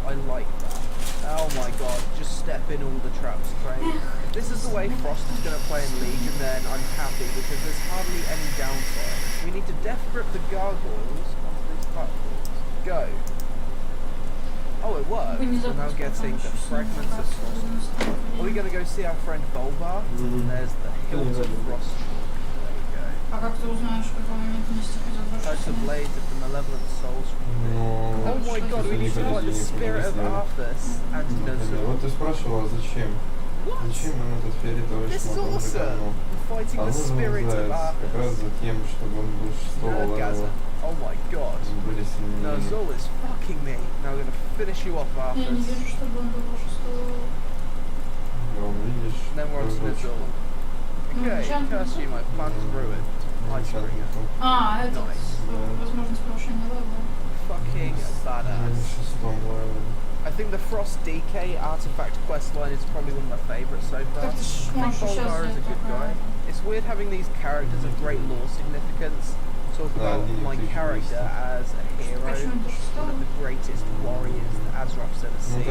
I like that. Oh my god, just step in all the traps, Craig. If this is the way Frost is going to play in Legion, then I'm happy because there's hardly any downside. We need to death grip the gargoyles onto these platforms. Go. Oh, it worked. We're now getting the fragments of Frost. Are we going to go see our friend Bolvar? There's the hilt of Frost. There we go. Touch the blades of the malevolent souls from within. Oh my god, we need to fight the spirit of Arthas and Nazul. Вот ты спрашивала, зачем? Зачем нам этот фиолетовый шматок загорнул? Fighting the spirit of Arthas. Как раз за тем, чтобы он был 6-го левела. Oh my god. Nazul is fucking me. Now we're gonna finish you off, Arthas. Я не вижу, чтобы он был 6-го. Then we're on to Nazul. Okay, curse you, my plan's ruined. Icebringer. Это возможность повышения левела. Fucking badass. I think the Frost DK artifact questline is probably one of my favourites so far. I think Bolvar is a good guy. It's weird having these characters of great lore significance. Talk about my character as a hero, one of the greatest warriors that Azeroth's ever seen.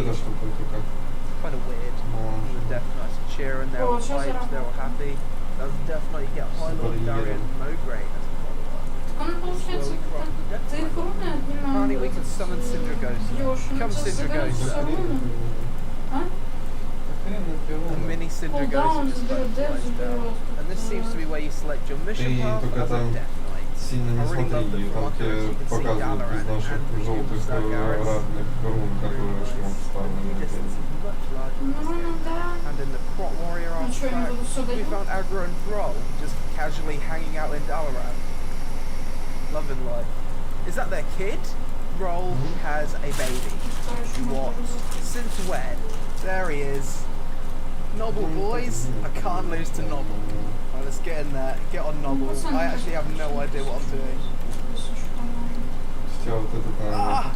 Kind of weird. The Death Knights of cheer and they're all hyped, they're all happy. That was definitely get High Lord Darian Mograine as a follow-up. Apparently we can summon Syndragosa. Come Syndragosa. The mini Syndragosa just flies down. And this seems to be where you select your mission path as a Death Knight. Сильно не смотри, там тебе показывают без наших желтых разных рун, которые шмот ставили. And in the Prot Warrior artifact, we found Aggro and Thrall just casually hanging out in Dalaran. Loving life. Is that their kid? Thrall has a baby. What? Since when? There he is. Nobble boys, I can't lose to Nobble. Right, let's get in there, get on Nobble. I actually have no idea what I'm doing. Ah!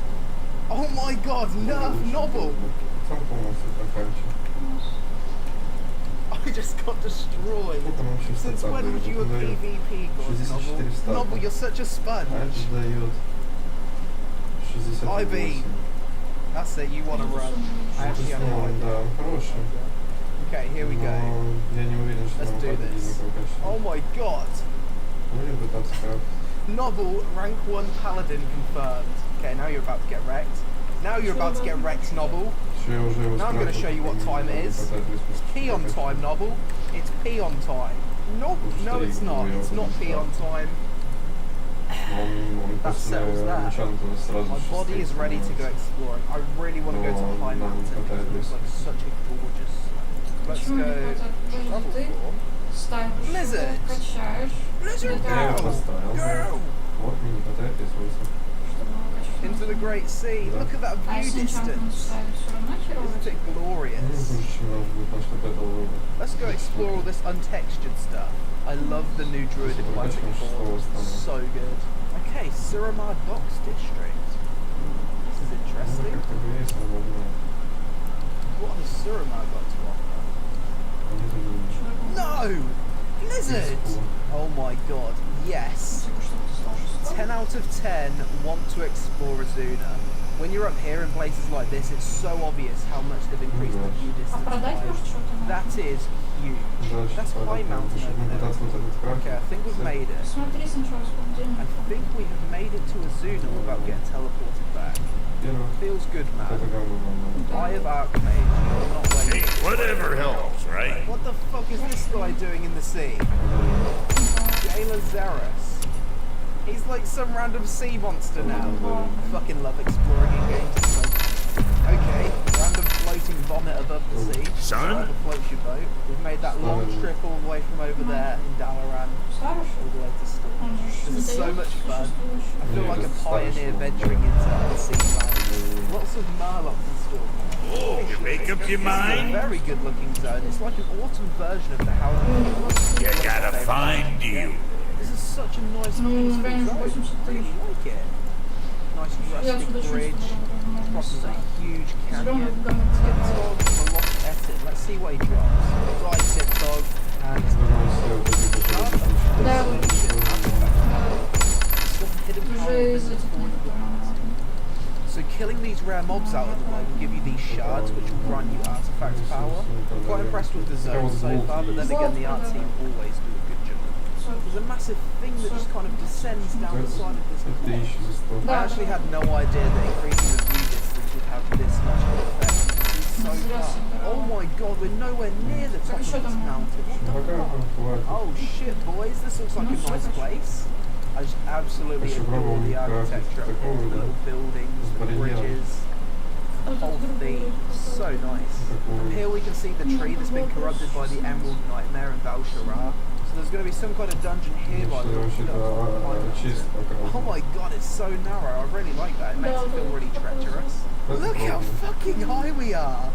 Oh my god, nerf Nobble! I just got destroyed. Since when would you have PvP got Nobble? Nobble, you're such a sponge. IB. That's it, you want to run. I actually have no idea. Okay, here we go. Let's do this. Oh my god. Nobble, rank 1 paladin confirmed. Okay, now you're about to get wrecked. Now you're about to get wrecked, Nobble. Now I'm going to show you what time it is. It's peon time, Nobble. It's peon time. No, it's not. It's not peon time. That settles that. My body is ready to go exploring. I really want to go to High Mountain because it looks like such a gorgeous... Let's go... Blizzard! Blizzard, go! Into the Great Sea. Look at that view distance. Isn't it glorious? Let's go explore all this untextured stuff. I love the new druidic lighting board. So good. Okay, Suramar Docks District. This is interesting. What has Suramar got to offer? No! Blizzard! Oh my god, yes. 10 out of 10 want to explore Azuna. When you're up here in places like this, it's so obvious how much they've increased the view distance by. That is huge. That's High Mountain over there. Okay, I think we've made it. I think we have made it to Azuna without getting teleported back. Feels good, man. Eye of Archmage, not ready. Hey, whatever helps, right? What the fuck is this guy doing in the sea? Jailer Xeris. He's like some random sea monster now. I fucking love exploring in games. Okay, random floating vomit above the sea. Son? Floats your boat. We've made that long trip all the way from over there in Dalaran all the way to Storm. This is so much fun. I feel like a pioneer venturing into unseen land. Lots of Murlocs in Storm. Oh, you make up your mind? It's a very good looking zone. It's like an autumn version of the Howling. You gotta find you. This is such a nice peaceful zone. I really like it. Nice rustic bridge. Crosses a huge canyon. Tip-Dog with a lost Etted. Let's see what he drops. Right, Tip-Dog. And... So killing these rare mobs out of the way will give you these shards which will grant you artifact power. I'm quite impressed with the zone so far, but then again the art team always do a good job. There's a massive thing that just kind of descends down the side of this cliff. I actually had no idea that increasing the view distance would have this much of an effect. It's so far. Oh my god, we're nowhere near the top of this mountain. What the fuck? Oh shit, boys, this looks like a nice place. I just absolutely adore the architecture up here, the little buildings, the bridges, the whole thing. So nice. From here we can see the tree that's been corrupted by the Emerald Nightmare in Valshara. So there's going to be some kind of dungeon here by the looks of it. Oh my god, it's so narrow. I really like that. It makes it feel really treacherous. Look how fucking high we are.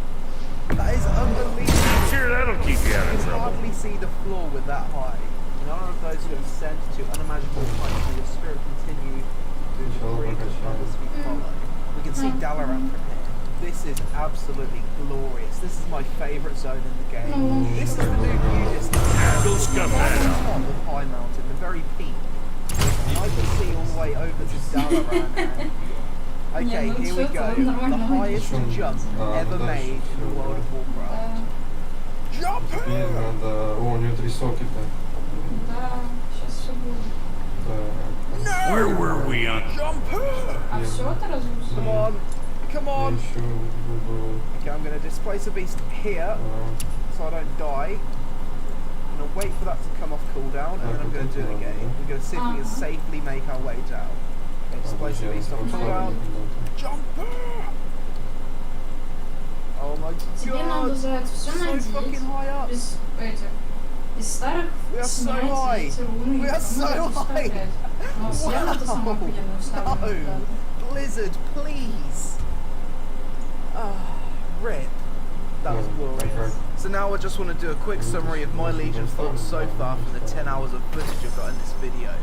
That is unbelievable. Sure, that'll keep you out of You can trouble. hardly see the floor with that high. In honor of those who have sent to unimaginable heights, may your spirit continue through the bridge of others we follow. We can see Dalaran from here. This is absolutely glorious. This is my favourite zone in the game. This is the new view distance. Go scuff Right that on up. top of High Mountain, the very peak. And I can see all the way over to Dalaran now. Okay, here we go. The highest jump ever made in the World of Warcraft. Jump! Теперь надо... О, у нее 3 сокета. Да, сейчас все будет. Так. Where were we on? Jump! А все это Come разрушено? on! Come Я on! еще буду... Okay, I'm going to displace a beast here so I don't die. I'm going to wait for that to come off cooldown and then I'm going to do it again. We're going to see if we can safely make our way down. Okay, displace a beast off cooldown. Jump! Oh my Тебе надо god! за это все So надеть. fucking high up! Без этих. Из старых We are so снять high. эти руны. We are so high. Ну, съем это сама охуенную ставлю. No! Blizzard, please! Ah, rip. That was glorious. So now I just want to do a quick summary of my Legion thoughts so far from the 10 hours of footage I've got in this video.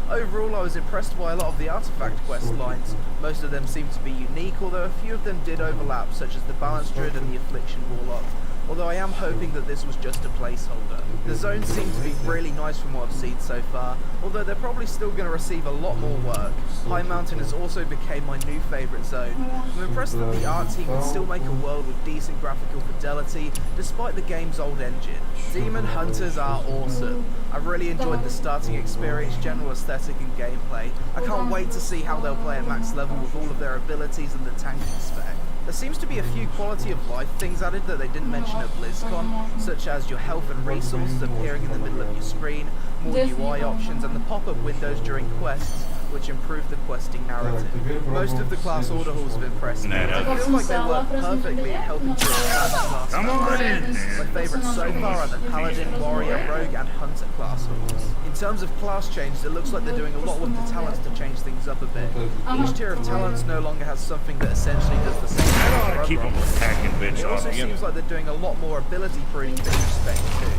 Overall, I was impressed by a lot of the artifact quest lines. Most of them seem to be unique, although a few of them did overlap, such as the Balance Druid and the Affliction Warlock. Although I am hoping that this was just a placeholder. The zones seem to be really nice from what I've seen so far, although they're probably still going to receive a lot more work. High Mountain has also become my new favourite zone. I'm impressed that the art team can still make a world with decent graphical fidelity, despite the game's old engine. Demon Hunters are awesome. I really enjoyed the starting experience, general aesthetic and gameplay. I can't wait to see how they'll play at max level with all of their abilities and the tanking spec. There seems to be a few quality of life things added that they didn't mention at BlizzCon, such as your health and resources appearing in the middle of your screen, more UI options and the pop-up windows during quests, which improve the questing narrative. Most of the class order halls have impressed me. It feels like they work perfectly in helping to expand the class. Come on in. My favourites so far are the Paladin, Warrior, Rogue and Hunter class halls. In terms of class changes, it looks like they're doing a lot with the talents to change things up a bit. Each tier of talents no longer has something that essentially does the same thing I ought as to keep other them options. packing bitch It also off you. seems like they're doing a lot more ability pruning in this respect too.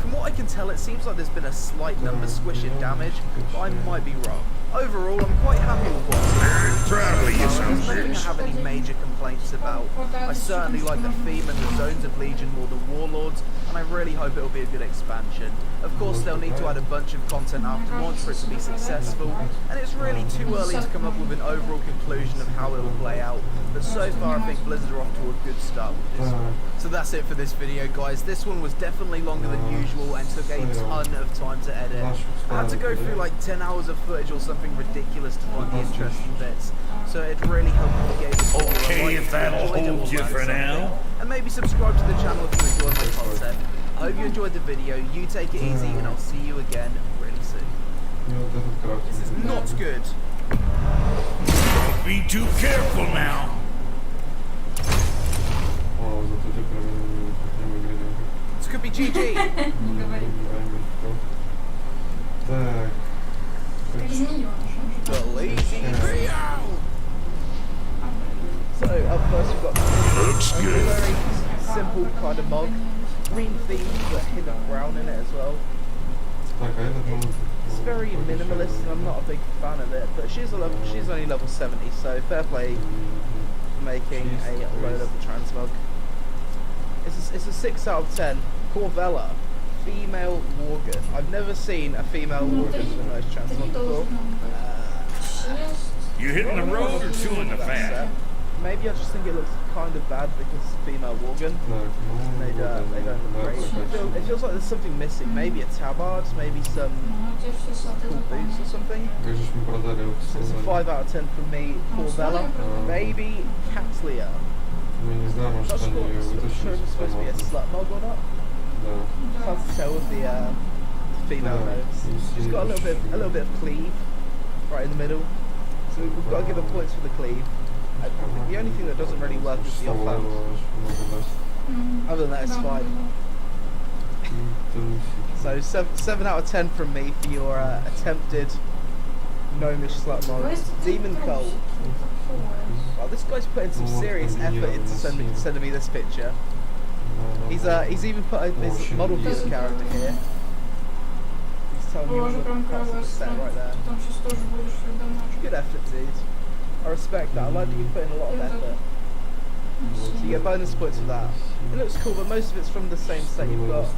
From what I can tell, it seems like there's been a slight number squish in damage, but I might be wrong. Overall, I'm quite happy with what I've seen. Proud of you, There's nothing I soldiers. have any major complaints about. I certainly like the theme and the zones of Legion more than Warlords, and I really hope it'll be a good expansion. Of course, they'll need to add a bunch of content after launch for it to be successful, and it's really too early to come up with an overall conclusion of how it'll play out, but so far I think Blizzard are off to a good start with this one. So that's it for this video, guys. This one was definitely longer than usual and took a ton of time to edit. I had to go through like 10 hours of footage or something ridiculous to find the interesting bits, so it really helped me get this video. Okay, if that'll hold you for now. And maybe subscribe to the channel if you enjoy my content. I hope you enjoyed the video. You take it easy, and I'll see you again really soon. This is not good. Don't be too careful now. This could be GG. Не говори. Так. Как змеёныш. The lazy trio. So up first we've got Looks a good. very simple kind of mug, green theme but a hint of brown in it as well. Так, а этот мы... It's very minimalist and I'm not a big fan of it, but she's only level 70, so fair play making a low level transmog. It's a 6 out of 10. Corvella, female Worgen. I've never seen a female Worgen with a nice transmog before. 6. You hitting the road or chewing the fat? Maybe I just think it looks kind of bad because it's a female organ. They don't look great. It feels like there's something missing. Maybe a tabard, maybe some cool boots or something. It's a 5 out of 10 from me. Corbella. Maybe Catlia. Not sure if it's supposed to be a slut mug or not. Hard to tell with the female nose. She's got a little bit of cleave right in the middle. So we've got to give her points for the cleave. The only thing that doesn't really work is the offhand. Other than that, it's fine. So 7 out of 10 from me for your attempted gnomish slut mode. Demon Cult. Well, this guy's put in some serious effort into sending me this picture. He's even put his model viewer character here. He's telling me all the parts of the set right there. Good effort, dude. I respect that. I like that you put in a lot of effort. So you get bonus points for that. It looks cool, but most of it's from the same set you've got.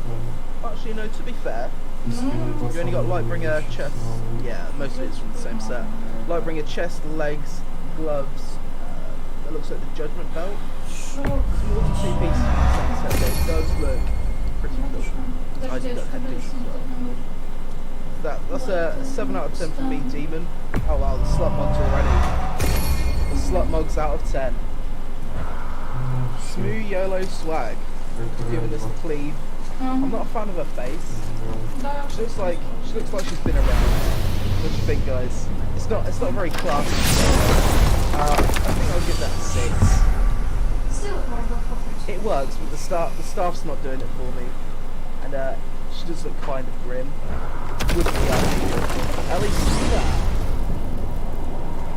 Actually, no, to be fair, you only got Lightbringer, chest. Yeah, most of it's from the same set. Lightbringer, chest, legs, gloves. That looks like the Judgment Belt. It's more than 2 pieces from the same set, but it does look pretty cool. I did got headpiece as well. That's a 7 out of 10 for me, Demon. Oh wow, the slut mug's already. The slut mug's out of 10. Smooth YOLO swag. Giving this the cleave. I'm not a fan of her face. She looks like she's been around. What do you think, guys? It's not very classy. I think I'll give that a 6. It works, but the staff's not doing it for me. And she does look kind of grim. Wouldn't be ideal. At least see that.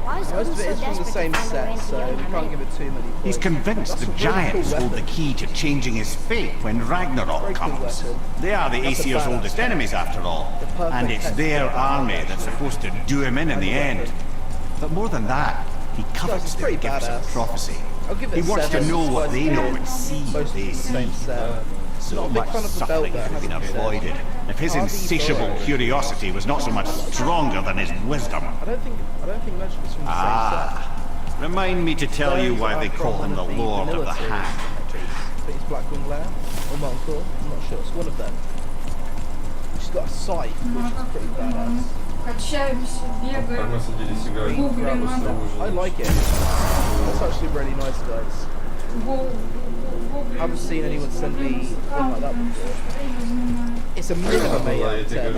Most of it is from the same set, so we can't give it too many points. He's convinced the giants hold the key to changing his fate when Ragnarok comes. They are the Aesir's oldest enemies, after all, and it's their army that's supposed to do him in the end. But more than that, he covets their gifts of prophecy. He wants to know what they know and see what they see. So much suffering could have been avoided if his insatiable curiosity was not so much stronger than his wisdom. I don't think much of it's from the same set. Remind me to tell you why they call him the Lord of the Hand. I think it's Blackwing Lair or Montcore. I'm not sure. It's one of them. She's got a scythe, which is pretty badass. I like it. That's actually really nice, guys. I haven't seen anyone send me one like that before. It's a minimum 8 out of 10. I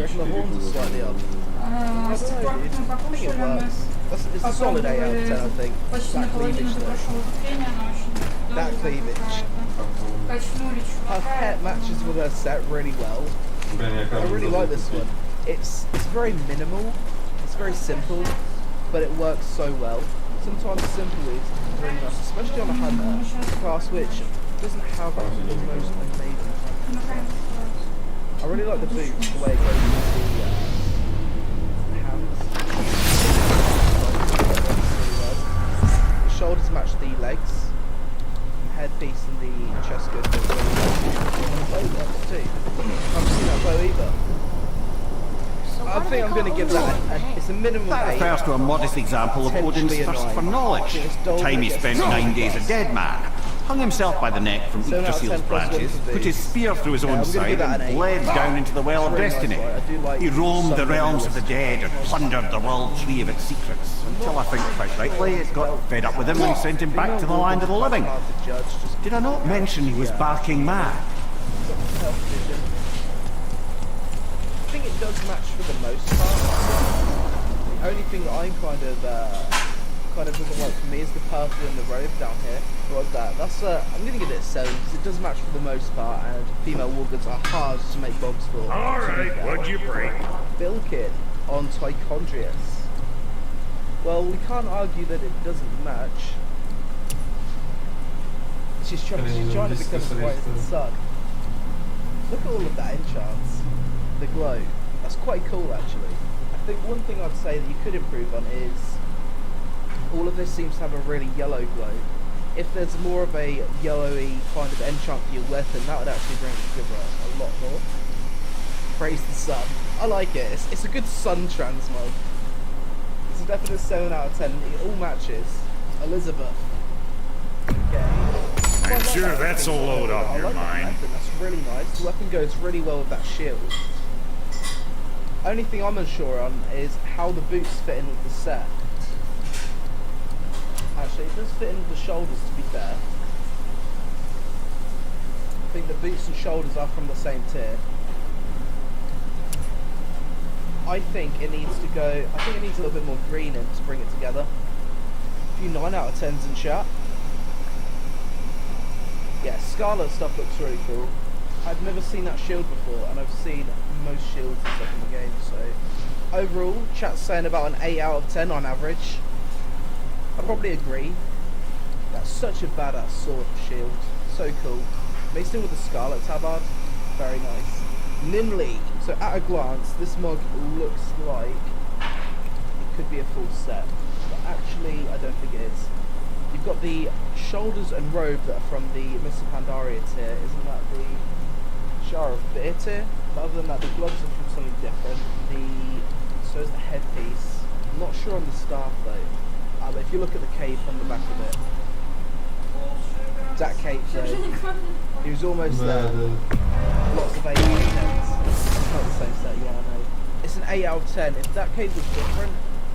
reckon the horns are slightly up. I think it works. It's a solid 8 out of 10, I think. That cleavage though. That cleavage. Her pet matches with her set really well. I really like this one. It's very minimal. It's very simple, but it works so well. Sometimes simple is really nice, especially on a hunter class which doesn't have the most amazing I really like the boots, the way it goes with the hands. The shoulders match the legs, the headpiece and the chest goes really well. And the bow works too. I haven't seen that bow either. I think I'm going to give that it's a minimum That 8. refers to a modest example of Odin's thirst for knowledge. Time he spent 9 days a dead man. Hung himself by the neck from Yggdrasil's branches, put his spear through his own side and bled down into the Well of Destiny. He roamed the realms of the dead and plundered the world tree of its secrets, until I think quite rightly it got fed up with him and sent him back to the land of the living. Did I not mention he was barking mad? I think it does match for the most part. The only thing that I'm kind of doesn't work for me is the purple and the robe down here. What's that? That's I'm gonna give it a 7 because it does match for the most part, and female wargoods are hard to make bogs for. All right, what'd you bring? Bilkid on Tychondrius. Well, we can't argue that it doesn't match. She's trying to become as bright as the sun. Look at all of that enchants. The glow. That's quite cool actually. I think one thing I'd say that you could improve on is all of this seems to have a really yellow glow. If there's more of a yellowy kind of enchant for your weapon, that would actually bring it together a lot more. Praise the sun. I like it. It's a good sun transmog. It's a definite 7 out of 10. It all matches. Elizabeth. Okay. I'm sure that's a load off your mind. That's really nice. The weapon goes really well with that shield. Only thing I'm unsure on is how the boots fit in with the set. Actually, it does fit in with the shoulders, to be fair. I think the boots and shoulders are from the same tier. I think it needs to go. I think it needs a little bit more green in to bring it together. A few 9 out of 10s in chat. Yeah, Scarlet stuff looks really cool. I've never seen that shield before, and I've seen most shields and stuff in the game, so... Overall, chat's saying about an 8 out of 10 on average. I probably agree. That's such a badass sword shield. So cool. Mixed in with the Scarlet tabard. Very nice. Nimley. So at a glance, this mug looks like it could be a full set. But actually, I don't think it is. You've got the shoulders and robe that are from the Miss Pandaria tier. Isn't that the Jar of Fear tier? But other than that, the gloves are from something different. So is the headpiece. I'm not sure on the staff though. But if you look at the cape on the back of it, that cape though, he was almost there. Lots of 8 out of 10s. It's not the same set, yeah, I know. It's an 8 out of 10. If that cape was different,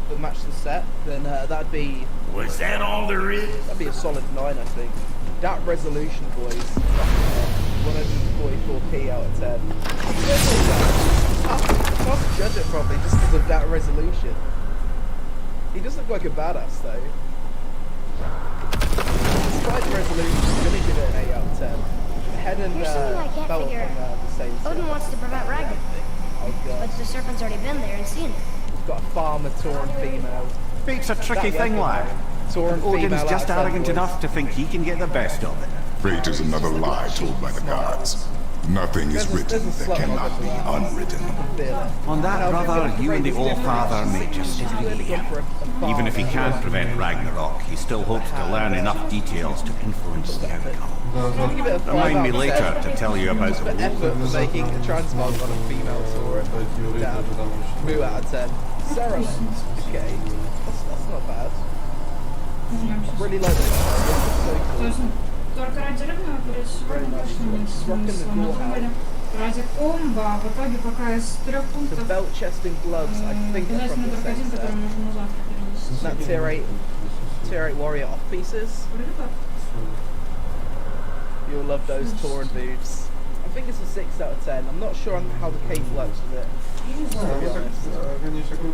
but matched the set, then that'd be... Was that all there is? That'd be a solid 9, I think. That resolution, boys. 144p out of 10. I can't judge it properly just because of that resolution. He does look like a badass, though. Despite the resolution, I'm gonna give it an 8 out of 10. The head and Here's something I can't belt figure from the same set. Odin wants to prevent Ragnarok, Oh god. but the serpent's already been there and seen it. He's got a farmer, Tauren female. Fate's a tricky thing, lad. Tauren Odin's female just out of 10, arrogant boys. enough to think he can get the best of it. Fate is another lie told by the gods. Nothing is written that cannot be unwritten. On that, brother, you and the All-Father may just agree. Even if he can't prevent Ragnarok, he still hopes to learn enough details to influence the outcome. Remind me later to tell you about the effort for making a transmog on a female Tauren. Damn. 2 out of 10. Sarah. Okay. That's not bad. Really like this. So cool. Только ради рыбного перед сегодня точно нет смысла. Мы думали ради комбо, в итоге пока из 3 The пунктов belt, chest and gloves, I think are from обязательно the только same один, set. который можно на завтра перенести. Isn't that tier 8 warrior off pieces? Вроде как. You'll love those Tauren boots. I think it's a 6 out of 10. I'm not sure on how the cape works with it. To be honest.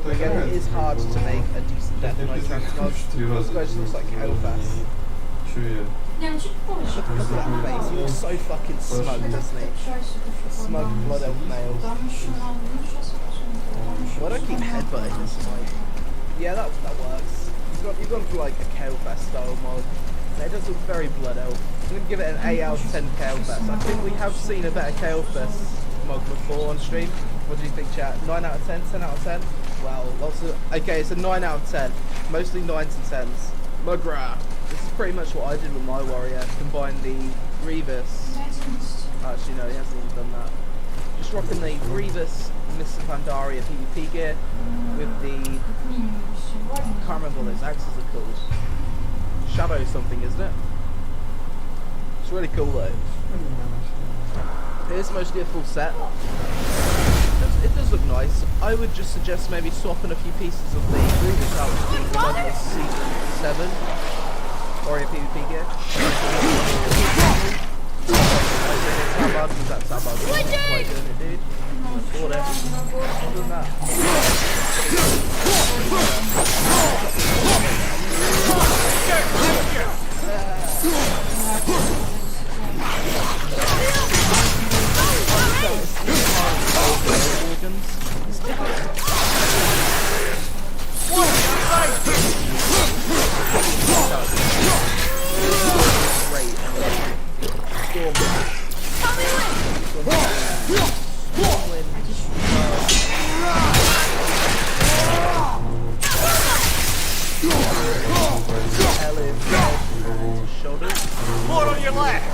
Again, it is hard to make a decent Death Knight transmog. This guy just looks like Hellfast. Не, ну чуть позже. Look at that face. He looks so fucking smug, doesn't he? Smug blood elf nails. Там еще надо, ну сейчас Why do I keep headbutting this mic? Yeah, that works. You've gone for like a Kael'thas style mod. It does look very blood elf. I'm going to give it an 8 out of 10 Kael'thas. I think we have seen a better Kael'thas mod before on stream. What do you think, chat? 9 out of 10? 10 out of 10? Well, lots of... Okay, it's a 9 out of 10. Mostly 9s and 10s. Mugra. This is pretty much what I did with my warrior. Combine the Grievous... Actually, no, he hasn't even done that. Just rocking the Grievous Miss Pandaria PvP gear with the... I can't remember what those axes are called. Shadow something, isn't it? It's really cool though. It is mostly a full set. It does look nice. I would just suggest maybe swapping a few pieces of the Grievous out with the Bloodless Season 7 Warrior PvP gear. Tabard, was that Tabard? Quite doing it, dude. Bought it. Other than that. More on your left!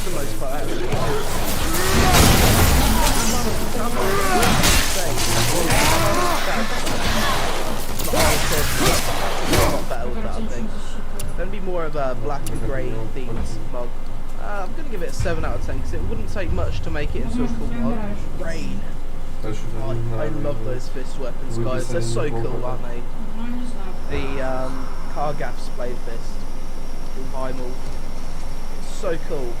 For the most part, actually. more of a black and grey themed mod. I'm gonna give it a 7 out of 10 because it wouldn't take much to make it into a cool mod. Rain. I love those fist weapons, guys. They're so cool, aren't they? The car gaffs blade fist, the vinyl. It's so cool.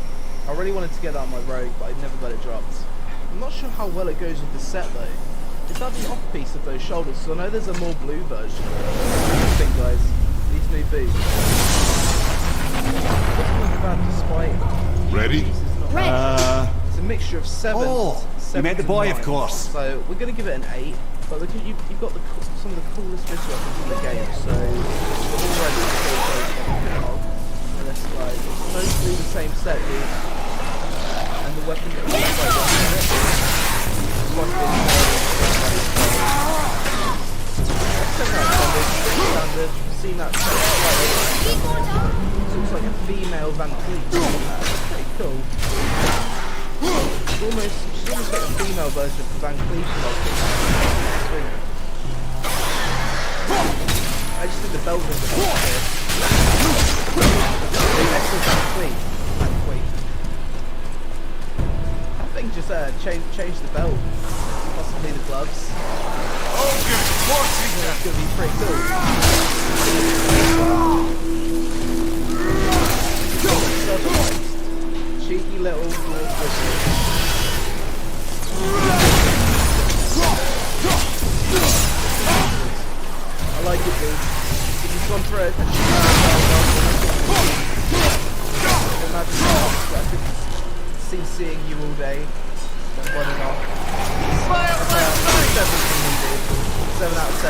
I really wanted to get that on my rogue, but I never got it dropped. I'm not sure how well it goes with the set though. Is that the off piece of those shoulders? So I know there's a more blue version. What do you think, guys? These new boots. Ready? It's a mixture of 7. Oh, you meant the boy, of course. So we're going to give it an 8. But look, you've got some of the coolest fist weapons in the game. So already and it's like mostly the same set, dude. And the weapon that looks standard. Seen that it looks like a female Van Cleef. That's pretty cool. She's almost like a female version of Van Cleef. I just think the belt is a bit weird. Van Cleef. I think just change the belt. Possibly the gloves. That's gonna be pretty cool. Cheeky little dwarf whistle. I like it, dude. If you've gone for a imagine CCing you all day, then running off. 7 out of 10.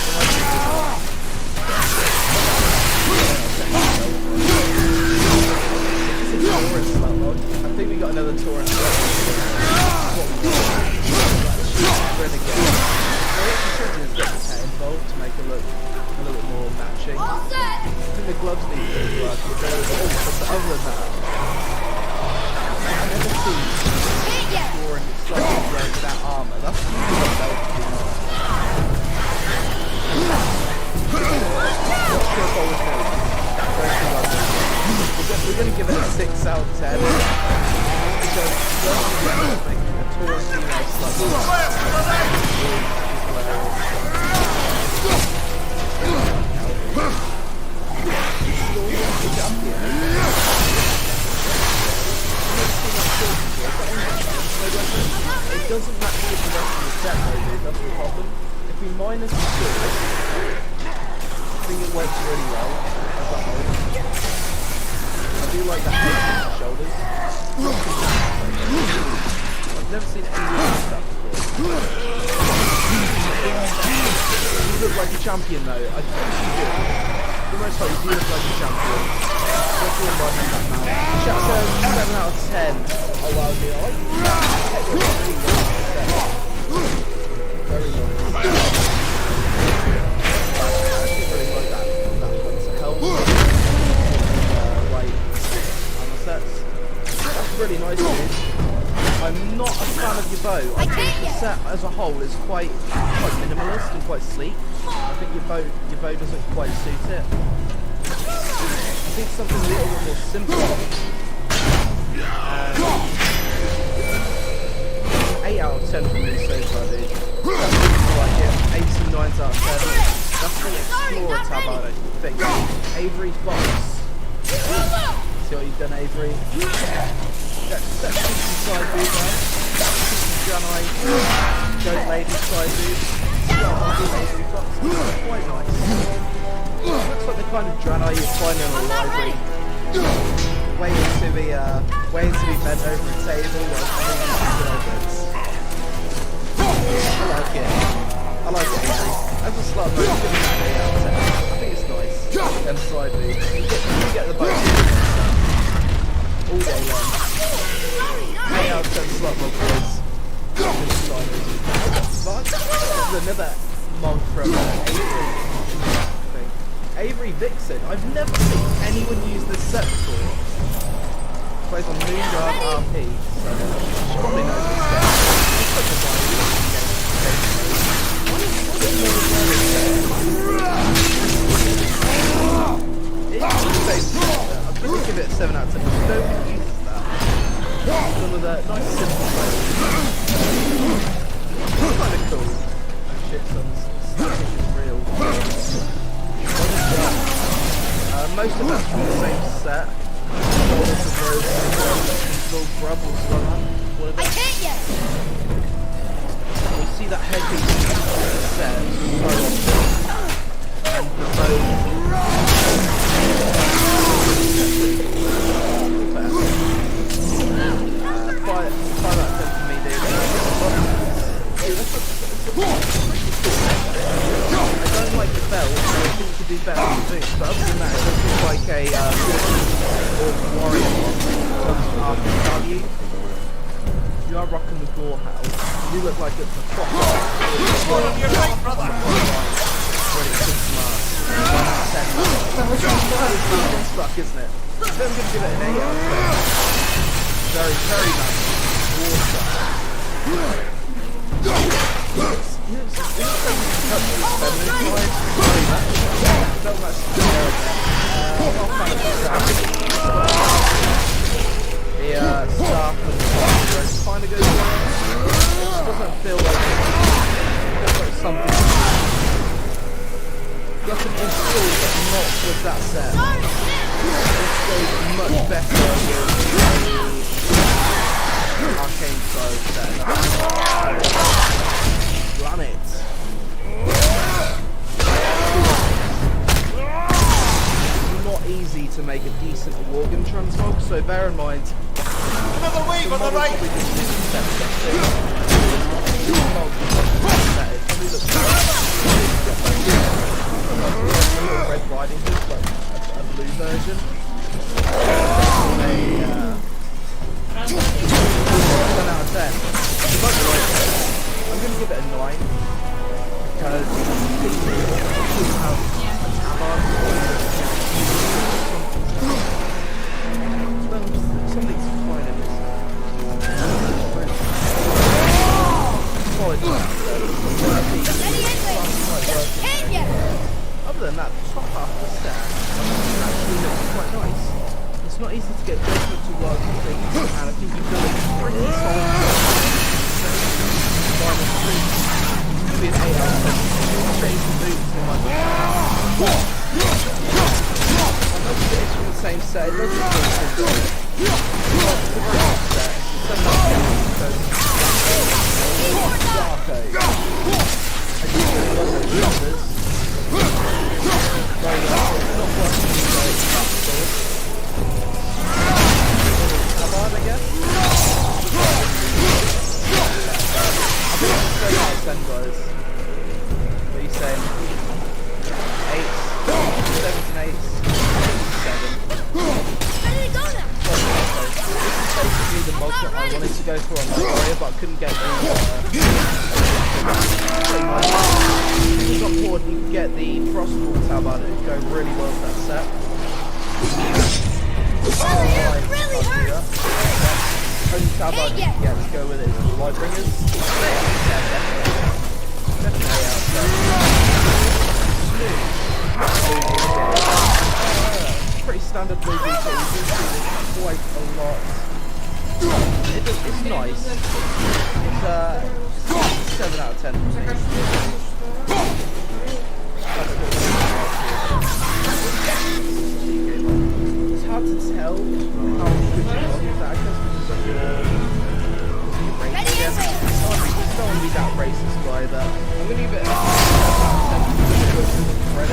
I like it. I think we got another Taurus. Involved to make it look a little bit more matching. I think the gloves need to be work, but other than that, I've never seen Touring slightly without armour. That's what belt to be. We're going to give it a 6 out of 10 because making a Taurus female it doesn't match with the rest of the set though, dude. That's the problem. If we minus the shoulders, I think it works really well as a whole. I do like that shape on the shoulders. I've never seen any of this stuff before. You look like a champion though. I think you do. For the most part, you do look like a champion. Especially in riding that mount. Shout out 7 out of 10. Oh wow, dude. I like very nice. I actually really like that one's a help. That's really nice, dude. I'm not a fan of your bow. I think the set as a whole is quite minimalist and quite sleek. I think your bow doesn't quite suit it. I think something a little bit more simple. 8 out of 10 from me so far, dude. I like it. 8 and 9 out of 10. That's the Explorer tab, I think. Avery's box. See what you've done, Avery. That's some side boot there. Janai, Goat Lady side boot. Avery box. Quite nice. Looks like the kind of Draenei you find in a library. Waiting to be bent over a table. I like it. I like it, Avery. As a slot boat, it's going to be 8 out of 10. I think it's nice. Them side boots. You get the boat. All day long. 8 out of 10 slot mod boys. This is another mod from Avery. Avery Vixen. I've never seen anyone use this set before. Plays on Moonguard RP, so she probably knows this set. It's such a vibe. 7 out of 10. Nobody uses that. Some of the nice simple ways. It's kind of cool. Oh shit, some static is real. Most of that's from the same set. I can't yet. You see that headpiece in the set so often. And the bow. 5 out of 10 for me, dude. I don't like the belt, so I think you could do better with the boots, but other than that, it does look like a warrior in terms of armor value. You are rocking the gore house. You look like it's a proper. It's stuck, isn't it? So I'm going to give it an 8 out of 10. Very, very nice. War stuff. The staff and the kind of goes well. It doesn't feel like something. Nothing installed, but not with that set. This goes much better with the arcane style set. Run it. Not easy to make a decent organ transmog, so bear in mind. Another wave on the right! Red Riding Hood, like a blue version. 10 out of 10. I'm going to give it a 9 because people have a tabard. Something's fine in this. Solid. Other than that, the top half of the stack actually looks quite nice. It's not easy to get judgment to work with things, and I think you've done a pretty solid job. It's been 8 out of 10. Change the boots in my book. I know it's from the same set, it doesn't feel so good. It's a very good set. It's 7 out of 10. Darko. I do really love the numbers. Very well. It's not working very fast. Tabard, I guess? I think it's 7 out of 10, guys. What are you saying? 8, 7 and 8, 7. Ready to go now. This is basically the mod that I wanted to go for on that area, but I couldn't get the if you got bored, you could get the Frostwall tabard, it would go really well with that set. Really hurts. Only tabard you can get to go with it is the Lightbringers. Yeah, definitely out there. Pretty standard blue BT, you do see this quite a lot. It's nice. It's 7 out of 10 for me. It's hard to tell how good you are with that, I guess, because I don't want to be that racist guy, but I'm going to give it a 7 out of 10 for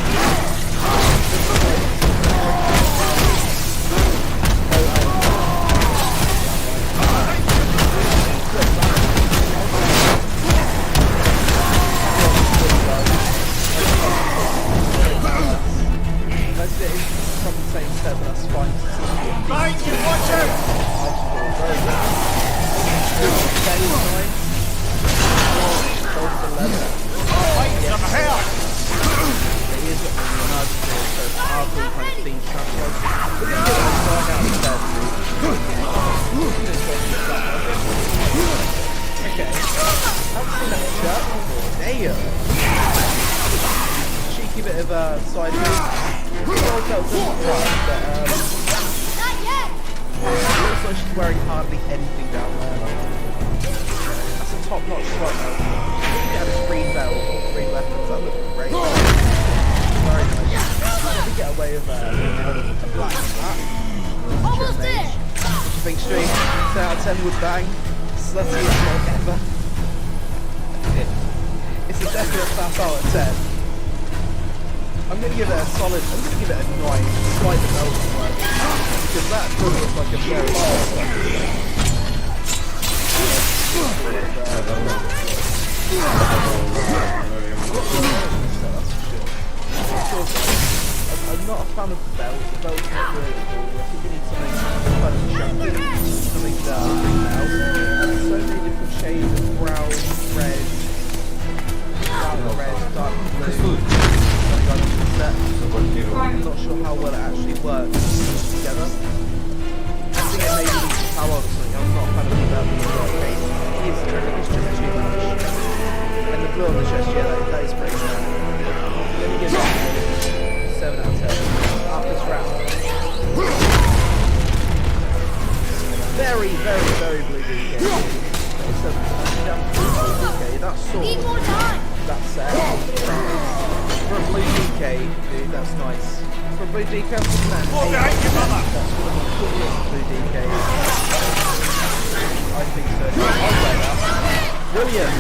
from the same set, but that's fine. Right, you watch out! Very good. Fight some hell! It is what the nudge for, so it's powerful kind of theme transmog. We're going to get a 9 out of 10. Okay. That's in that shot. Damn. Cheeky bit of a side move. Not yet. It looks like she's wearing hardly anything down there. That's a top-notch strike though. She had a screen belt or 3 weapons, that looks great. Very nice. Let me get away with a black hat. Almost there. I think stream 10 out of 10 would bang. Sluttiest mod ever. It's a definite fast out of 10. I'm gonna give it a solid, I'm gonna give it a 9, despite the belt work. Because that does look like a very I'm not a fan of the belt. The belt's not really cool. I think we need something kind of chunky, something dark now. There's so many different shades of brown, red, dark blue. I'm not sure how well it actually works together. I think it may be power or something. I'm not a fan of the belt in the case. It's just too much. And the blue on the chest, yeah, that is pretty bad. Let me give it 7 out of 10 after this round. Very, very, very blue DK. That's sort Need more time. that's for a blue DK, dude, that's nice. For a blue DK, I'm putting that in 8 out of 10. That's one of the coolest blue DKs. I think so. I'll wear that. Brilliant.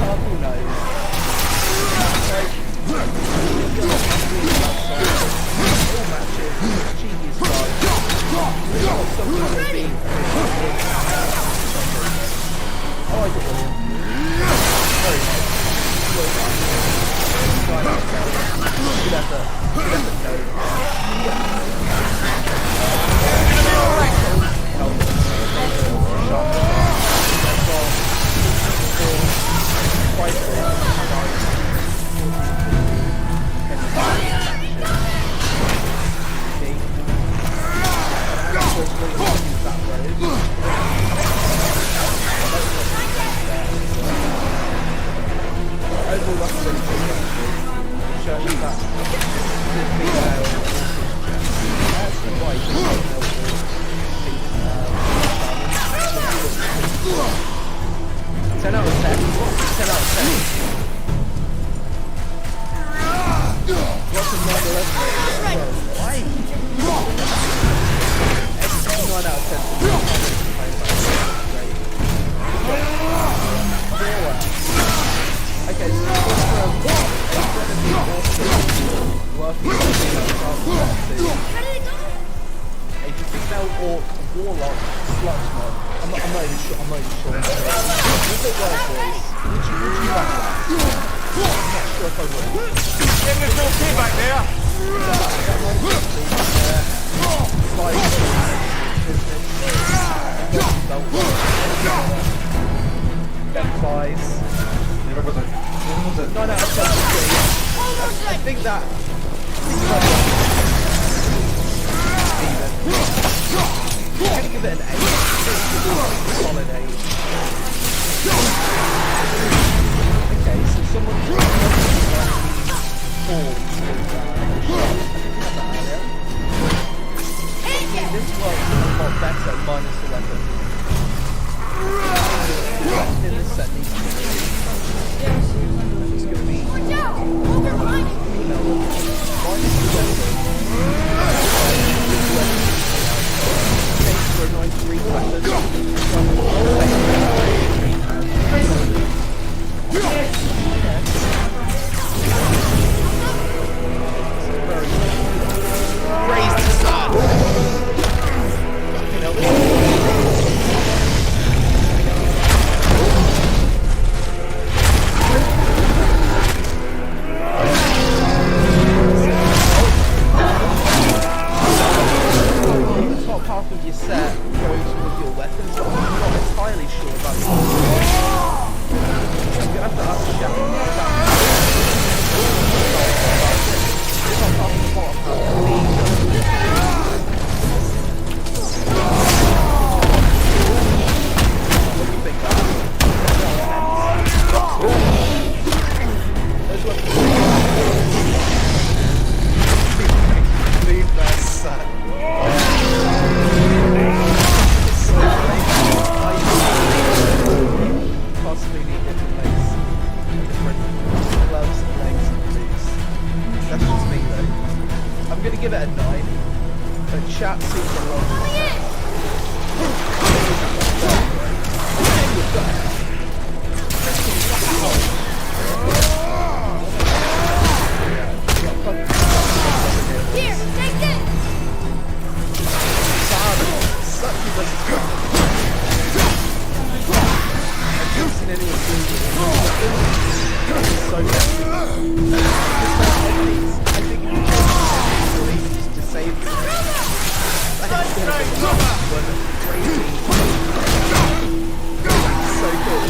Purple nose. All matches. Cheeky as fuck. We've got something to beat. I like it all. Very nice. Good effort. Good effort, Code. really different legs, different gloves and legs and boots. That's just me though. I'm gonna give it a 9, but chat seems a lot. Here, take this! I've never seen anyone do this. So nasty. I think you just to save them. That's crazy. So cool.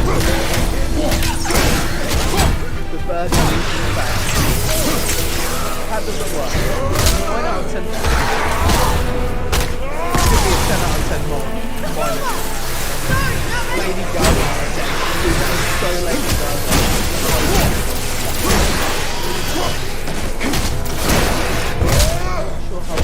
The bird is back. How does it work? 9 out of 10. Give me a 10 out of 10 more. Lady Gaga. Dude, that is so Lady Gaga. Sure how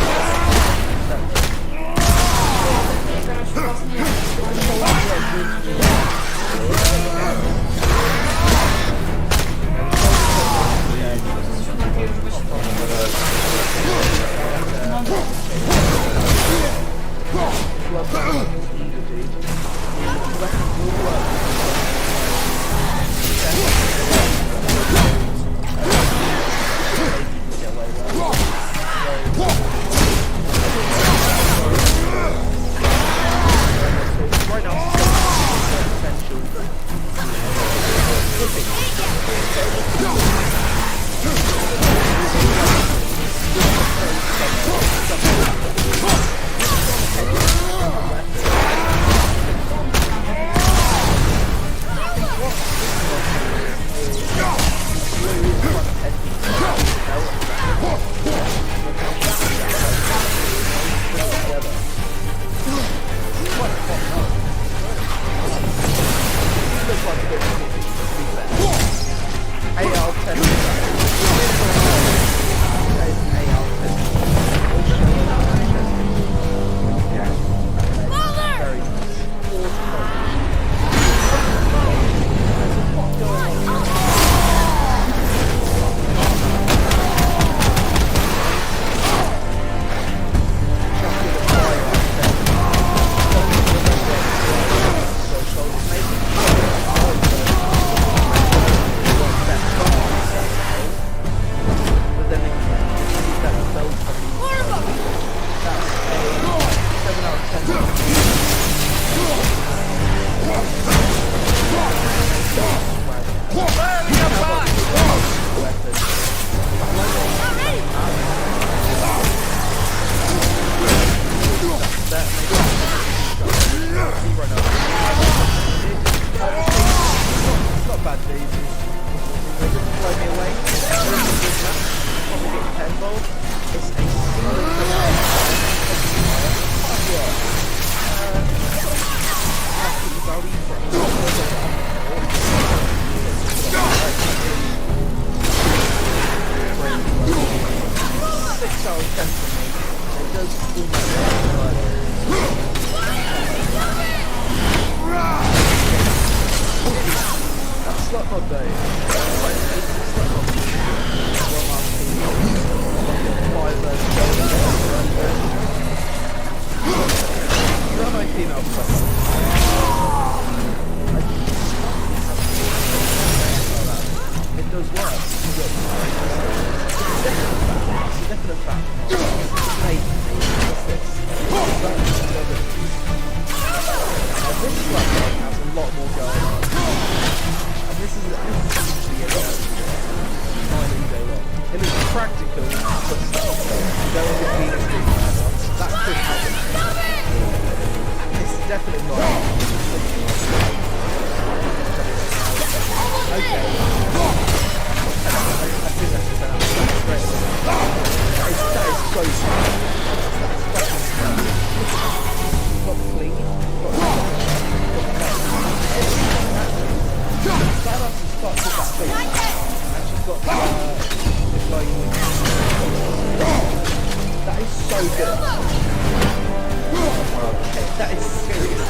That is serious.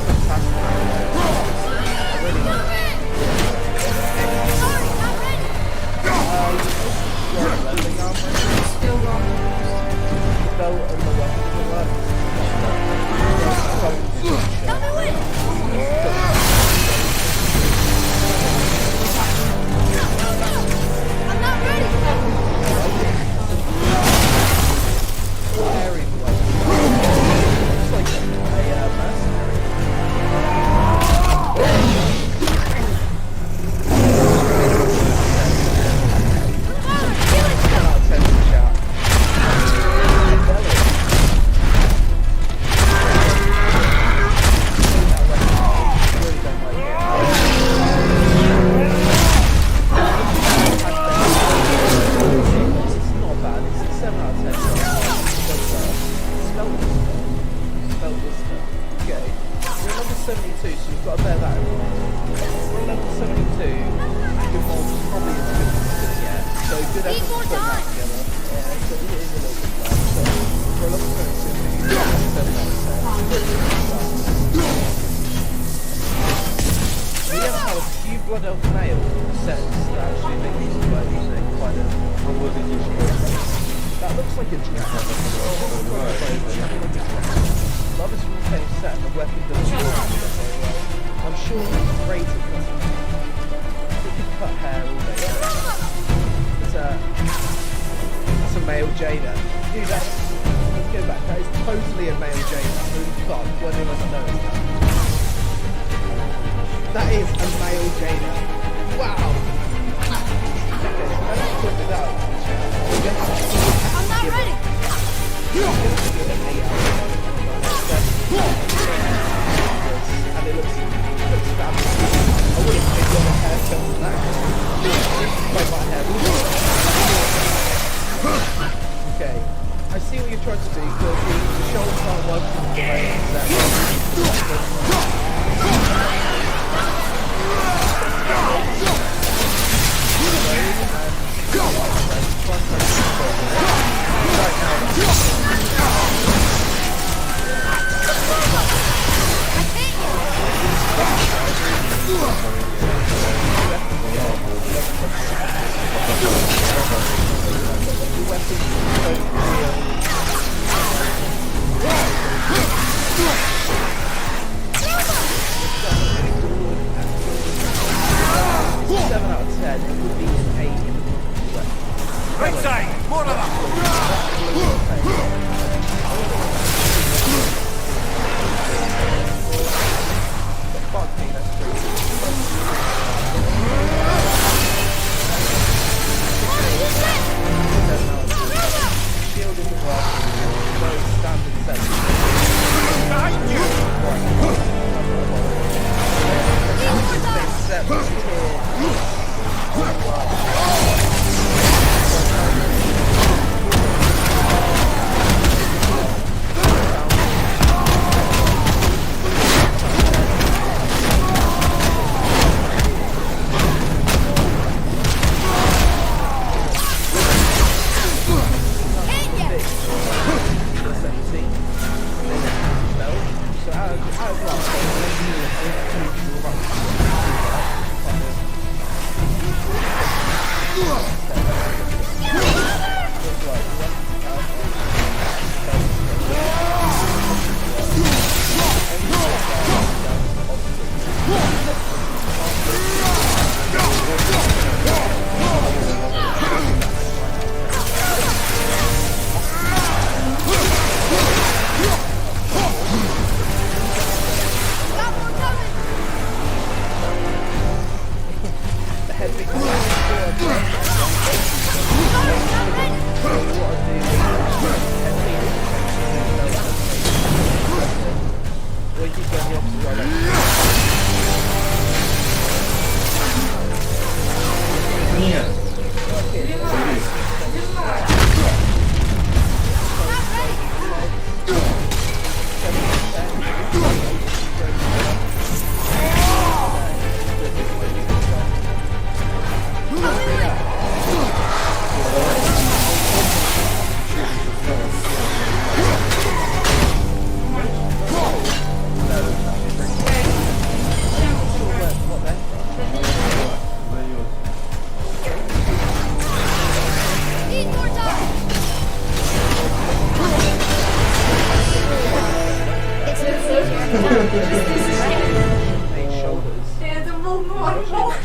Fantastic. I really like it. Sorry, not ready. Still going. The belt and the weapon doesn't work. Tell me when. I'm not ready. Very bloody. Looks like a mercenary. Blood elf male sets that actually make these quite using quite a that looks like a dragon. Love is from the same set and the weapon doesn't work very well. I'm sure it's great at custom. We can cut hair all day. That's a male Jaina. Dude, let's go back. That is totally a male Jaina. Holy fuck, why didn't I notice that? That is a male Jaina. Wow! Okay, so let's put it out. I'm not ready. And it looks fabulous. I would have picked up a haircut on that. Like my hair. Okay. I see what you're trying to do, because the shoulder can't work from the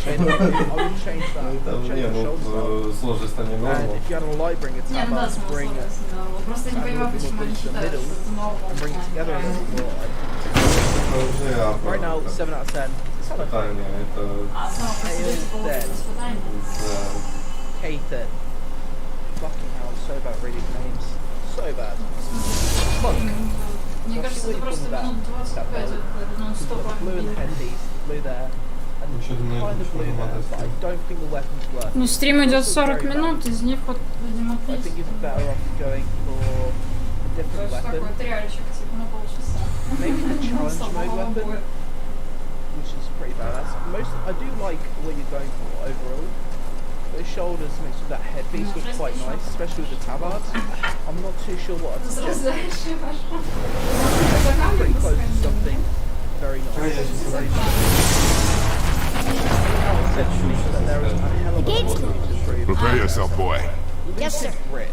change that. Там Change не, the shoulders up. ну сложность не And норма. if you had a light bringer Не, tab ну да, out, смысл bring it здорово. Просто не понимаю, почему они считают, что это норма. and bring it together a little more. Это уже Right now, 7 out of 10. испытание, это А само по себе это получится испытание. Kathan. Fucking hell, I'm so bad reading names. So bad. Look. Мне кажется, это просто минут 25 нон-стоп Blue in the headpiece, blue there, and Ничего не kind of blue there, but I don't think the weapons work. Ну, стрим идет 40 минут, из них вот, видимо, I 30. think it's better off going for a То different есть такой weapon. триальчик, типа, на полчаса. Maybe the challenge Слабого mode weapon, боя. which is pretty badass. I do like what you're going for overall. Those shoulders mixed with that headpiece look quite nice, especially with the tabard. I'm not too sure what I'd suggest. Взрослеющий пошел. Pretty close to something very nice. Very The gate's closed. Prepare yourself, boy. Yes, sir. Grit.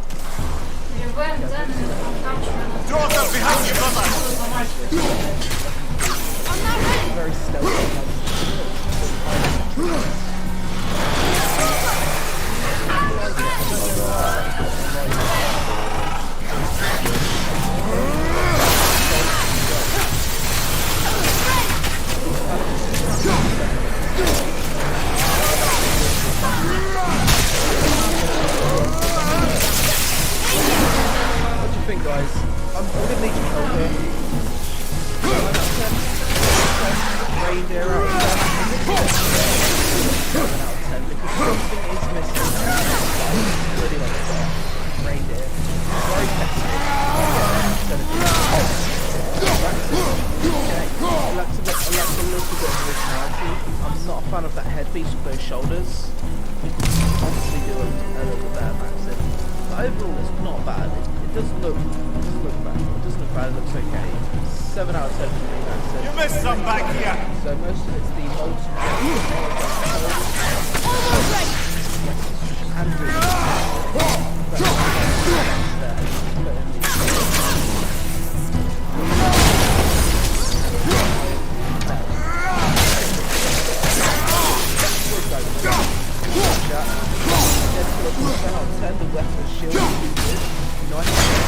Перебываем цены, там Doors are behind you, brother! I'm not ready. Very stealthy. What do you think, guys? I'm gonna need your help here. 9 out of 10. Reindeer out of 10. 7 out of 10 because something is missing. I really like this. Reindeer. Very festive. I like a little bit of originality. I'm not a fan of that headpiece with those shoulders. Obviously do a little bit of accent. But overall it's not bad. It doesn't look bad. It doesn't look bad, it looks okay. 7 out of 7 for me, that's it. You missed some back here! So most of it's the molten Almost ready. The weapon shield. Nice.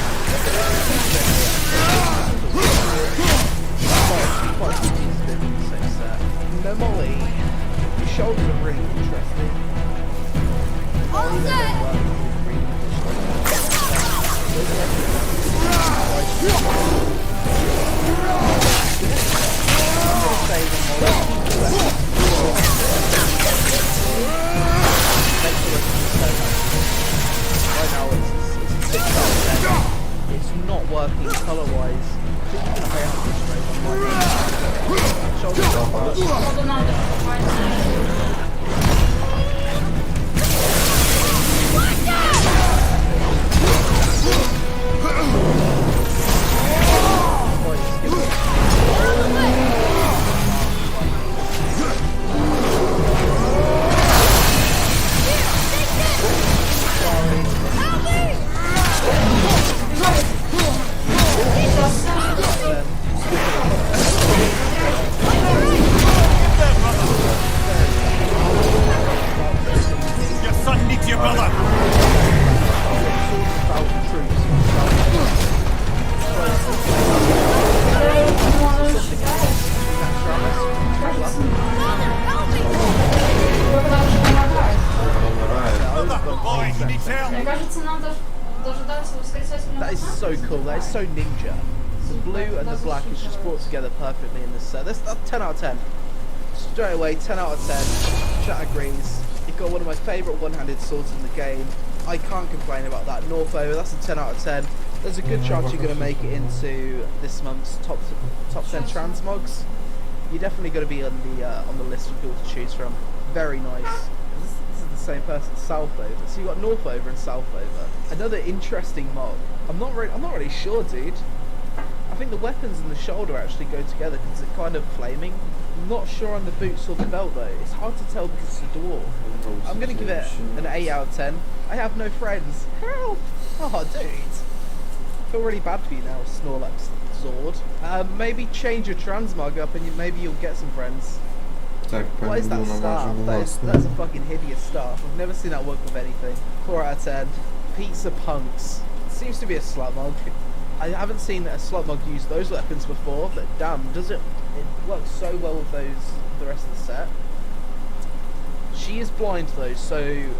No molly. Your shoulders are really interesting. All set. Right now it's 6 out of 10. It's not working color-wise. I think you're going to have to straight on my shoulders are bad. Походу надо покупать. Your son needs you, brother! Boy, he needs help! Мне кажется, надо дожидаться воскресательного That is сна. so cool. That is so ninja. The blue and the black is just brought together perfectly in this set. That's 10 out of 10. Straight away, 10 out of 10. Chat agrees. You've got one of my favourite one-handed swords in the game. I can't complain about that. Northover, that's a 10 out of 10. There's a good chance you're going to make it into this month's top 10 transmogs. You're definitely going to be on the list for people to choose from. Very nice. This is the same person, Southover. So you got Northover and Southover. Another interesting mod. I'm not really sure, dude. I think the weapons and the shoulder actually go together because they're kind of flaming. I'm not sure on the boots or the belt though. It's hard to tell because it's a dwarf. I'm gonna give it an 8 out of 10. I have no friends. Help! Oh, dude. I feel really bad for you now, Snorlax Zord. Maybe change your transmog up and maybe you'll get some friends. Так, What is that пойду staff? намажу That's глаз. a fucking hideous staff. I've never seen that work with anything. 4 out of 10. Pizza punks. Seems to be a slut mug. I haven't seen a slut mug use those weapons before, but damn, does it works so well with those, the rest of the set. She is blind though, so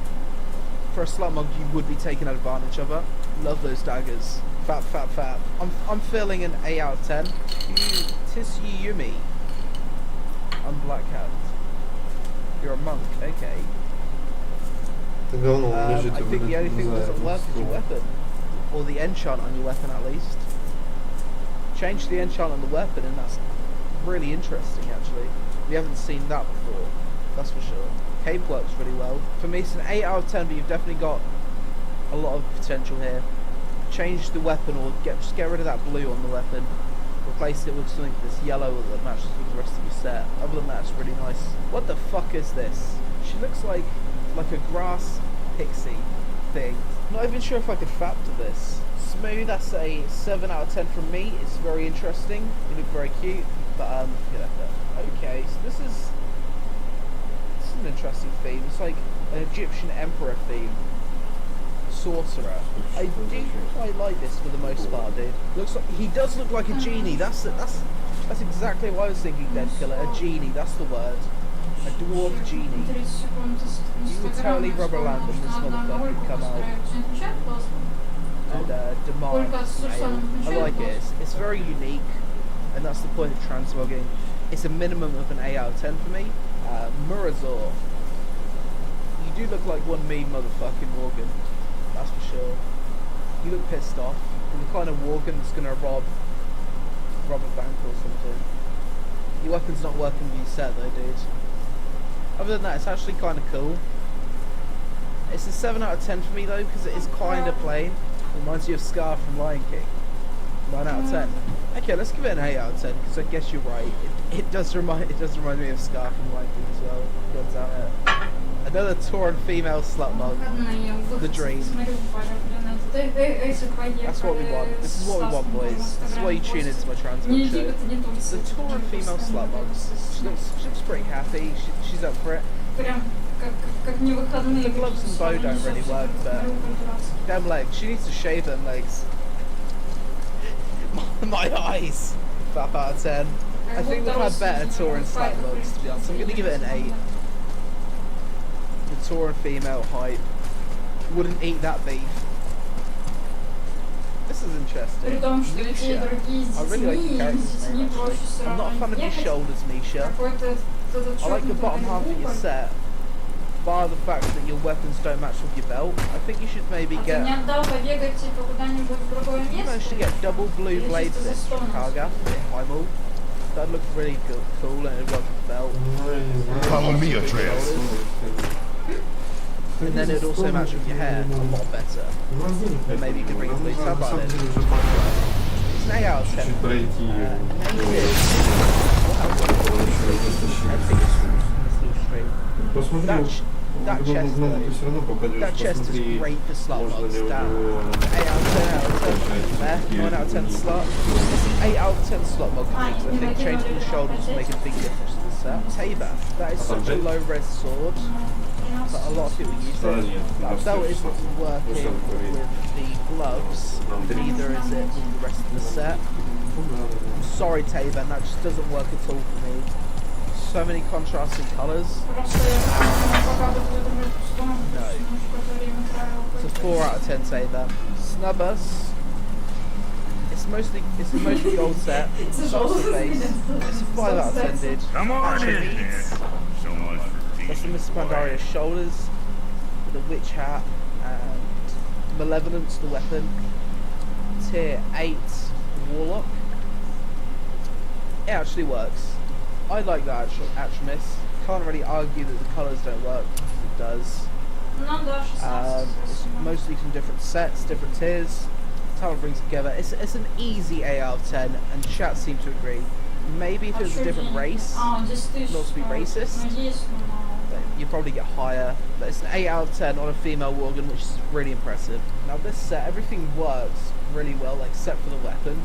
for a slut mug you would be taking advantage of her. Love those daggers. Fat, fat, fat. I'm feeling an 8 out of 10. Yumi. I'm Black Cat. You're a monk, okay. Это говно, он I лежит и think the only thing that doesn't work is your weapon. Or the enchant on your weapon at least. Change the enchant on the weapon and that's really interesting actually. We haven't seen that before, that's for sure. Cape works really well. For me it's an 8 out of 10, but you've definitely got a lot of potential here. Change the weapon or just get rid of that blue on the weapon. Replace it with something that's yellow that matches with the rest of your set. Other than that, it's really nice. What the fuck is this? She looks like a grass pixie thing. Not even sure if I could factor this. Smooth, that's a 7 out of 10 from me. It's very interesting. You look very cute, but yeah, okay. So this is an interesting theme. It's like an Egyptian emperor theme. Sorcerer. I do quite like this for the most part, dude. Looks like he does look like a genie. That's exactly what I was thinking. Dead Killer, a genie. That's the word. A dwarf genie. You would totally rubber lamp and this motherfucker would come out and demand mail. I like it. It's very unique, and that's the point of translogging. It's a minimum of an 8 out of 10 for me. Murazor. You do look like one mean motherfucking Morgan. That's for sure. You look pissed off. You're the kind of Morgan that's gonna rob a bank or something. Your weapon's not working with your set though, dude. Other than that, it's actually kind of cool. It's a 7 out of 10 for me though, because it is kind of plain. It reminds you of Scar from Lion King. 9 out of 10. Okay, let's give it an 8 out of 10, because I guess you're right. It does remind me of Scar from Lion King as well. God damn it. Another Tauran female slut mug. The dream. That's what we want. This is what we want, boys. This is why you tune into my transmit show. The Tauran female slut mugs. She looks pretty happy. She's up for it. The gloves and bow don't really work, but them legs. She needs to shave them legs. My eyes. 5 out of 10. I think we've had better Tauran slut mugs, to be honest. I'm going to give it an 8. The Tauran female hype. Wouldn't eat that beef. This is interesting. Nisha. I really like the character's name actually. I'm not a fan of your shoulders, Nisha. I like the bottom half of your set, bar the fact that your weapons don't match with your belt. I think you should maybe get... You managed to get double blue blade stitch from Kargath in Highball. That looked really cool and it worked with the belt. Follow me, Atreus. And then it'd also match with your hair a lot better. Or maybe you could bring a blue tab on it. It's an 8 out of 10. That chest is great for slot mugs. 8 out of 10, 9 out of 10 slot. It's an 8 out of 10 slot mug for me, because I think changing the shoulders will make a big difference to the set. Tabor. That is such a low res sword, but a lot of people use it. That belt isn't working with the gloves, neither is it with the rest of the set. I'm sorry, Tabor, that just doesn't work at all for me. So many contrasting colours. No. It's a 4 out of 10 Tabor. Snubbus. It's a mostly gold set. Soft face. It's a 5 out of 10, dude. Come on in here. So much for That's the Miss Pandaria's shoulders, with a witch hat, and Malevolence, the weapon. Tier 8 Warlock. It actually works. I like that Atramis. Can't really argue that the colours don't work, it does. It's mostly from different sets, different tiers. Talent brings together. It's an easy 8 out of 10, and chat seem to agree. Maybe if it was a different race, not to be racist, you probably get higher. But it's an 8 out of 10 on a female Worgen, which is really impressive. Now this set, everything works really well, except for the weapon.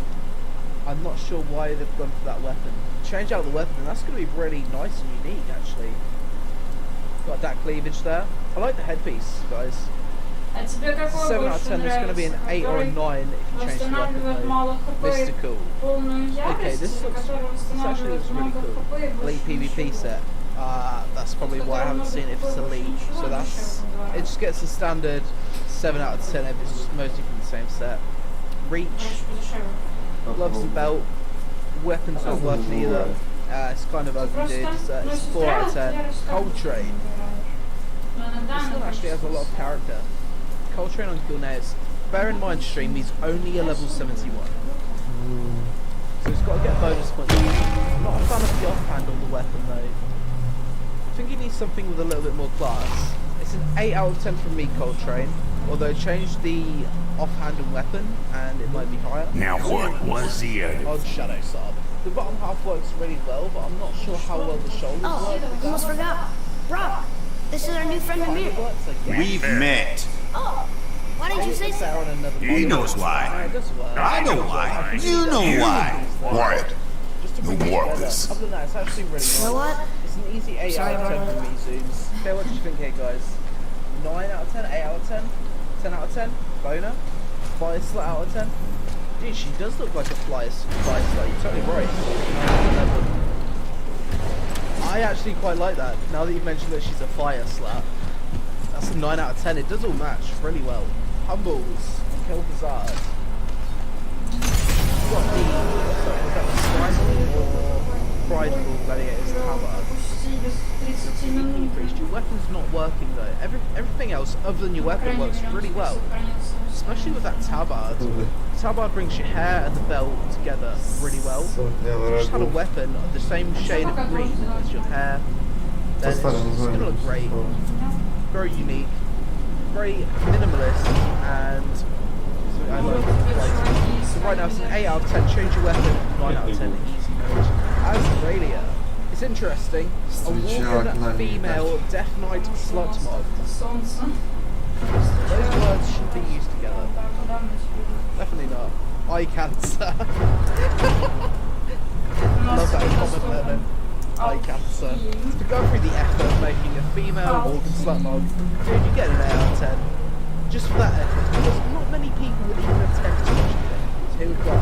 I'm not sure why they've gone for that weapon. change out the weapon, that's going to be really nice and unique, actually. Got that cleavage there. I like the headpiece, guys. 7 out of 10 is going to be an 8 or a 9 if you change the weapon mode. Mystical. Okay, this actually looks really cool. Elite PvP set. That's probably why I haven't seen it if it's elite. So it just gets the standard 7 out of 10 if it's mostly from the same set. Reach, gloves and belt, weapons don't work either. It's kind of ugly, dude. It's 4 out of 10. Coltrane. This one actually has a lot of character. Coltrane on Gilneas. Bear in mind, stream, he's only a level 71. So he's got to get bonus points. I'm not a fan of the offhand on the weapon though. I think he needs something with a little bit more class. It's an 8 out of 10 from me, Coltrane. Although change the offhand and weapon and it might be higher. Now what was the other? Odd Shadow Sub. The bottom half works really well, but I'm not sure how well the shoulders work. Oh, almost forgot. Brock, this is our new friend Amir. We've met. Oh, why didn't you say so? He knows why. I know why. You know why. Quiet. Just to No bring it more of together. this. Other than that, it's actually really nice. You know what? It's an easy 8 out of 10 for me, Zooms. Okay, what do you think here, guys? 9 out of 10, 8 out of 10, 10 out of 10, boner, fire slut out of 10. Dude, she does look like a fire slut, you're totally right. I actually quite like that, now that you've mentioned that she's a fire slut. That's a 9 out of 10, it does all match really well. Humbles, Kill Bizarre. What was that the Strike or Prideful Gladiator's Hammer? Your weapon's not working though. Everything else other than your weapon works really well. Especially with that tabard. Tabard brings your hair and the belt together really well. If you just had a weapon of the same shade of green as your hair, then it's going to look great. Very unique, very minimalist, and I like. So right now it's an 8 out of 10, change your weapon, 9 out of 10, easy mode. Australia. It's interesting. A Walken female Death Knight slut mob. Those words should be used together. Definitely not. Eye cancer. Love that comment learning. Eye cancer. To go through the effort of making a female Walken slut mob, dude, you get an 8 out of 10. Just for that effort. Because not many people would even attempt to watch it. Who we've got?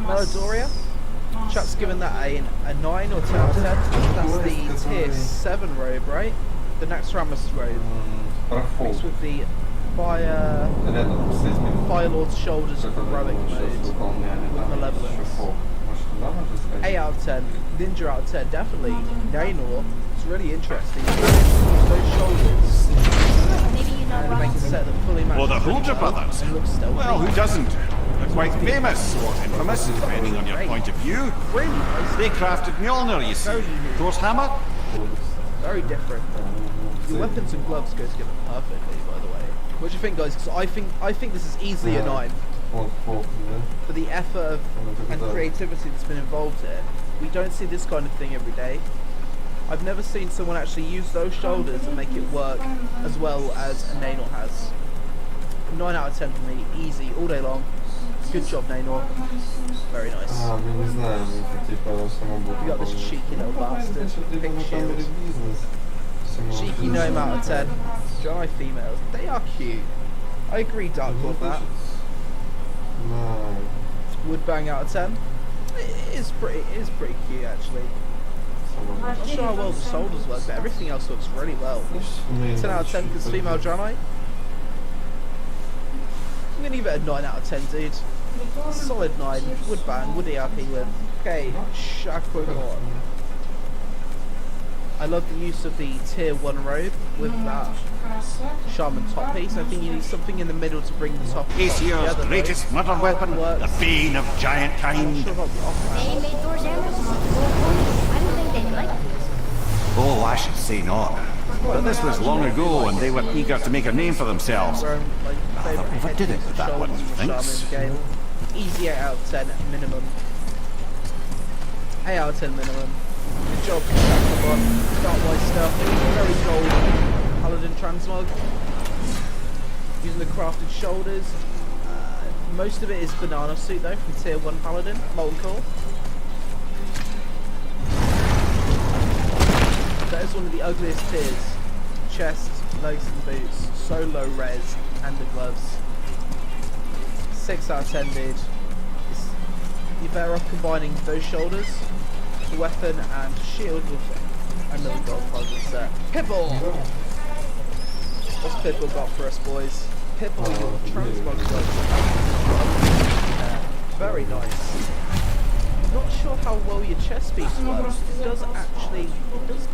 Meladoria? Chuck's given that a 9 or 10 out of 10. That's the tier 7 robe, right? The Naxxramas robe. Mixed with the Fire Lord's Shoulders of Heroic mode with Malevolence. 8 out of 10. Ninja out of 10, definitely. Nainor, it's really interesting. Those shoulders. And make a set that fully matches. Or the Hulda brothers. Well, who doesn't? They're quite famous, or infamous, depending on your point of view. They crafted Mjolnir, you see. Thor's hammer? Very different. Your weapons and gloves go together perfectly, by the way. What do you think, guys? Because I think this is easily a 9. For the effort and creativity that's been involved here. We don't see this kind of thing every day. I've never seen someone actually use those shoulders and make it work as well as a Nainor has. 9 out of 10 for me, easy, all day long. Good job, Nainor. Very nice. We got this cheeky little bastard. Pink shield. Cheeky gnome out of 10. Dry females. They are cute. I agree, Dark with that. Woodbang out of 10. It is pretty cute, actually. I'm not sure how well the shoulders work, but everything else looks really well. 10 out of 10 because female Janai. I'm gonna give it a 9 out of 10, dude. Solid 9. Woodbang, would ERP with. Okay, Shakunor. I love the use of the tier 1 robe with that shaman top piece. I think you need something in the middle to bring the top Aesir's together. greatest murder weapon, the bane of giant I'm kind. not sure about the offhand. They made Thor's arrows? I don't think they'd like this. Oh, I should say not. But this was long ago, and they were eager to make a name for themselves. They overdid it with that one, thanks. Easy 8 out of 10 minimum. 8 out of 10 minimum. Good job, Shakunor. Start white stuff. Very gold. Paladin transmog. Using the crafted shoulders. Most of it is banana suit though from tier 1 Paladin, Molten Core. is one of the ugliest tiers. Chest, legs and boots, so low res, and the gloves. 6 out of 10, dude. You're better off combining those shoulders, the weapon, and shield with another gold puzzle set. Pitbull! What's Pitbull got for us, boys? Pitbull, your transmog gloves. Very nice. Not sure how well your chest piece works. It does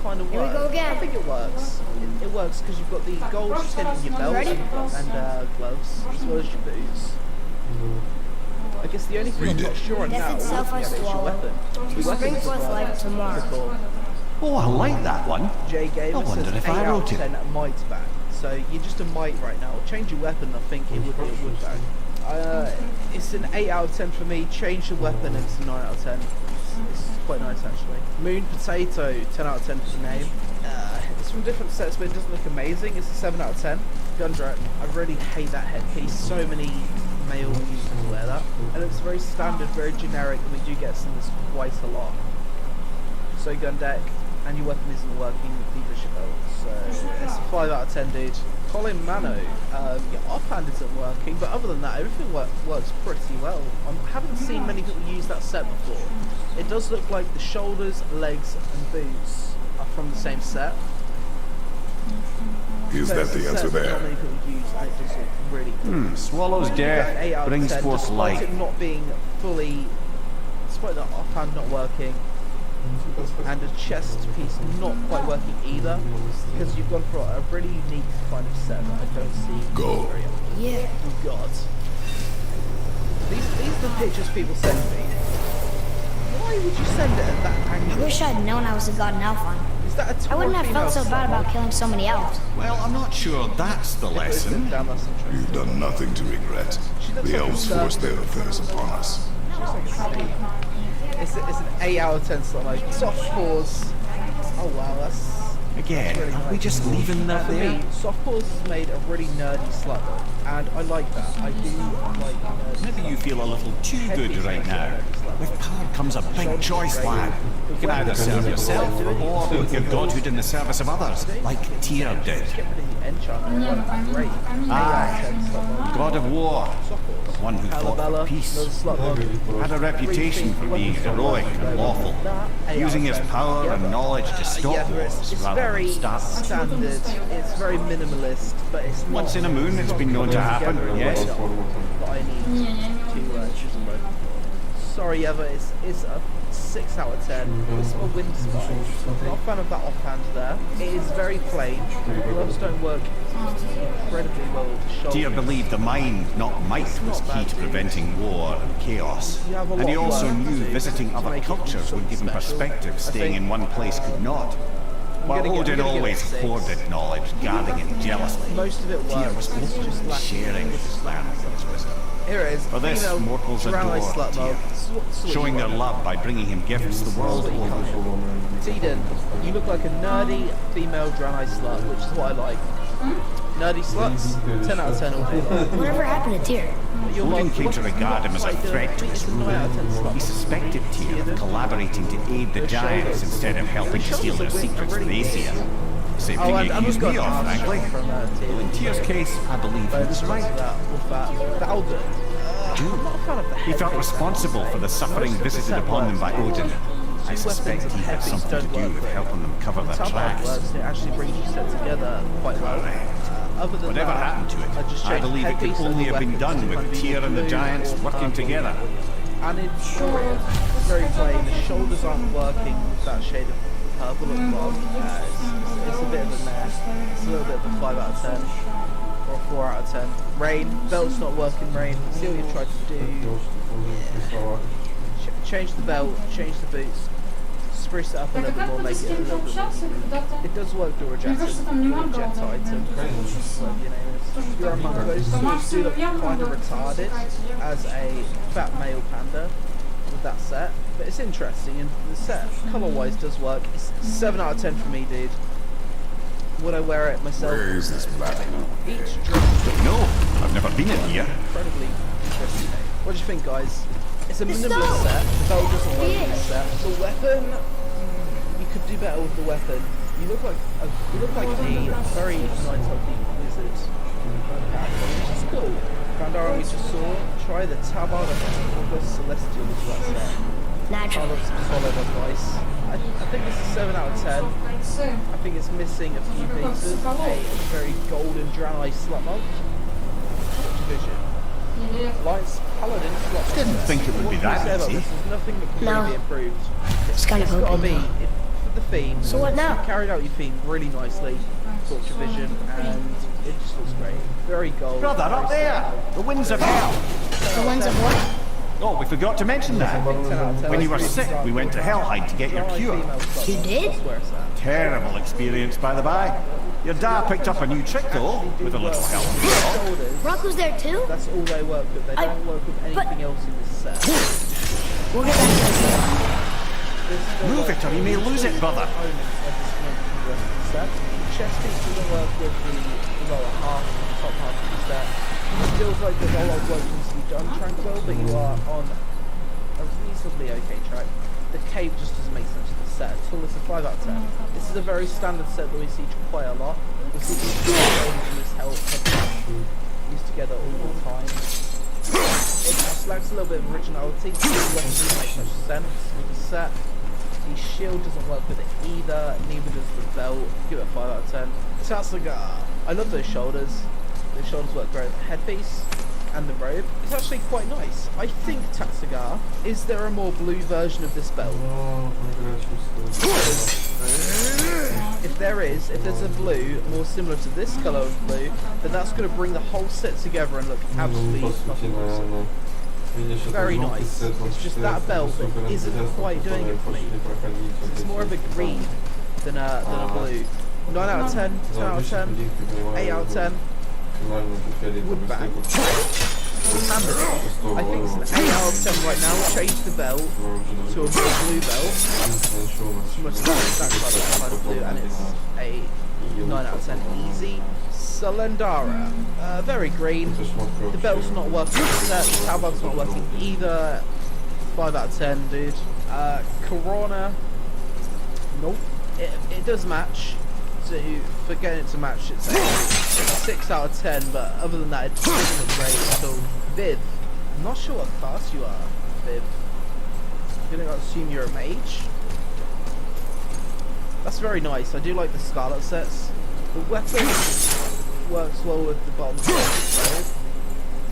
kind of work. Here we go again. I think it works. It works because you've got the gold tint in your belt and gloves, as well as your boots. I guess the only thing I'm not sure on Death now itself I is your swallow. weapon. To spring forth life tomorrow. Oh, I like that one. J Gamer I wonder says if 8 I out of wrote it. 10 might back. So you're just a might right now. Change your weapon, I think it would be a wood bag. It's an 8 out of 10 for me. Change your weapon, it's a 9 out of 10. It's quite nice actually. Moon Potato, 10 out of 10 for the name. It's from different sets, but it doesn't look amazing. It's a 7 out of 10. Gundra, I really hate that headpiece. So many male users wear that. And it's very standard, very generic, and we do get some of this quite a lot. So gun deck, and your weapon isn't working, neither should belt. So it's a 5 out of 10, dude. Colin Mano, your offhand isn't working, but other than that, everything works pretty well. I haven't seen many people use that set before. It does look like the shoulders, legs, and boots are from the same set. Is that the answer Not there? many people use, and it does look really cool. Swallows death, 8 out of brings 10, forth despite light. it not being fully, despite the offhand not working, and the chest piece not quite working either, because you've gone for a really unique kind of set that I don't see Go. very often. Yeah. Oh god. These are the pictures people send me. Why would you send it at that I angle? wish I'd known I was a god in Alphon. Is that a I wouldn't have female felt so bad about killing so many elves. Well, I'm not sure that's the lesson. Damn, that's interesting. You've done nothing to regret. The elves forced their affairs upon us. It's an 8 out of 10 slot, like soft pause. Oh wow, that's Again, really are we nice. just leaving that For there? me, soft pause has made a really nerdy slut, and I like that. I do like nerdy. Maybe you feel a little too good right now. With power comes a big choice, lad. You can either serve yourself or put your godhood in the service of others, like Tyr did. Aye, god of war, but one who fought for peace. Had a reputation for being heroic and lawful, using his power and knowledge to stop wars It's rather very than start them. standard. It's very minimalist, but it's not. Once in a moon, it's been known to happen, yes. But I need to choose a weapon. Sorry, Eva, it's a 6 out of 10. It's a wind spy. Not a fan of that offhand there. It is very plain. Gloves don't work incredibly well with the Tyr shoulder. believed the mind, not might, was key to preventing war and chaos. And he also knew visiting other cultures would give him perspective staying in one place could not. While Odin always hoarded knowledge, guarding it jealously, Most of it Tyr works. was It's open just to lacking sharing his learning and his wisdom. Here it is. For this, Female mortals Tyranni adore slut Tyr, mode. showing their love by bringing him gifts the world over. Tiden, you look like a nerdy female Draenei slut, which is what I like. Nerdy sluts, 10 out of 10 all day long. Whatever happened to Tyr? Your Odin mom- came to regard him as a threat to his It's a 9 out of 10 rule. slut. He suspected Tyr of collaborating to aid the giants instead of helping to steal their secrets from Aesir. Same thing he accused me of, frankly. Well, in Tyr's case, I believe he was right. I'm not a fan of the He felt responsible for the suffering visited upon them by Odin. I suspect he had something to do with helping them cover their tracks. Works, it actually brings you set together quite well. Other than Whatever that, happened to it, just I changed believe it could headpiece only and have been the done weapons to with kind of Tyr and the blue giants or working purple. together. And it's very plain. The shoulders aren't working with that shade of purple at the bottom. It's a bit of a mess. It's a little bit of a 5 out of 10. Or a 4 out of 10. Rain. Belt's not working, Rain. See what you tried to do. Change the belt, change the boots. Spruce it up a Так, а little bit как more, ты make с it a кем-то little bit more. общался когда-то? It does work dual Мне кажется, там не мангал jet был, item. наверное, Whatever your name is. Тоже You're a так monk, было. those Там swords do максимум look явно kind of было retarded засекать, as a fat male panda with that set, but it's interesting and the set colour-wise does work. It's 7 out of 10 for me, dude. Would I wear it myself? Where is this battle? Each dress No, I've never been in here. incredibly interesting. What do you think, guys? It's a It's minimalist dope. set. The belt doesn't work with the Yes. set. The weapon, you could do better with the weapon. You look like a very 9-toed wizard. Which is cool. Pandora we just saw. Try the Tabard of August Celestial as well. Natural. Solid advice. I think this is 7 out of 10. I think it's missing a few pieces. A very golden Draenei slot monk. Division. Alliance Paladin slot monk. Didn't think it would be that easy. This is nothing that can No. really be improved. It's kind of It's gotta open. be for the theme. So what now? You carried out your theme really nicely. Torch Division, and it just looks great. Very gold. Brother, up there! The winds of hell! The ones of what? Oh, we forgot to mention that. When you were sick, we went to Hellhide to get your cure. You did? Terrible experience, by the by. Your dad picked up a new trick, though, with a little help. Rock was there too? That's all they work with. They don't work with anything else in this set. We'll get back to Move it or you may lose it, brother. The chest piece doesn't work with the lower half, the top half of the set. It feels like there's a lot of work needs to be done, Tranquil, but you are on a reasonably okay track. The cave just doesn't make sense to the set. Tool is a 5 out of 10. This is a very standard set that we see quite a lot. We see these this help used together all the time. It just lacks a little bit of originality. It doesn't make much sense with the set. The shield doesn't work with it either, neither does the belt. Give it a 5 out of 10. Tatsugar. I love those shoulders. The shoulders work great. The headpiece and the robe. It's actually quite nice. I think Tatsugar, is there a more blue version of this belt? If there's a blue more similar to this colour of blue, then that's going to bring the whole set together and look absolutely fucking awesome. Very nice. It's just that belt that isn't quite doing it for me. It's more of a green than a blue. 9 out of 10, 10 out of 10, 8 out of 10. Wood bag. I think it's an 8 out of 10 right now. We'll change the belt to a blue belt. Much that kind of blue, and it's a 9 out of 10 easy. Salendara, very green. The belt's not working. The Talbot's not working either. 5 out of 10, dude. Corona, nope. It does match. So for getting it to match, it's a 6 out of 10. But other than that, it doesn't look great. So Viv, I'm not sure what class you are, Viv. I'm gonna assume you're a mage. That's very nice. I do like the Scarlet sets. The weapon works well with the bottom.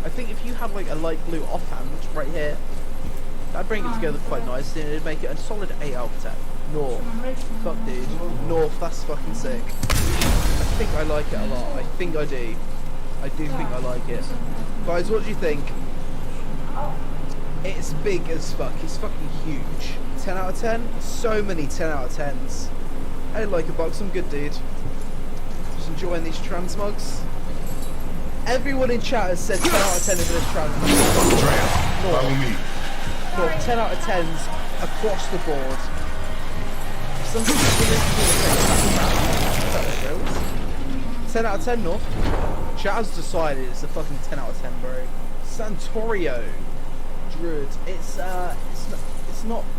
I think if you have like a light blue offhand right here, that'd bring it together quite nicely and it'd make it a solid 8 out of 10. North. Fuck dude. North, that's fucking sick. I think I like it a lot. I think I do. I do think I like it. Guys, what do you think? It's big as fuck. It's fucking huge. 10 out of 10? So many 10 out of 10s. I like a box. I'm good, dude. Just enjoying these transmogs. Everyone in chat has said 10 out of 10 is this transmog. Follow me. No, 10 out of 10s across the board. Some people 10 out of 10, no? Chat has decided it's a fucking 10 out of 10, bro. Santorio. Druid. It's not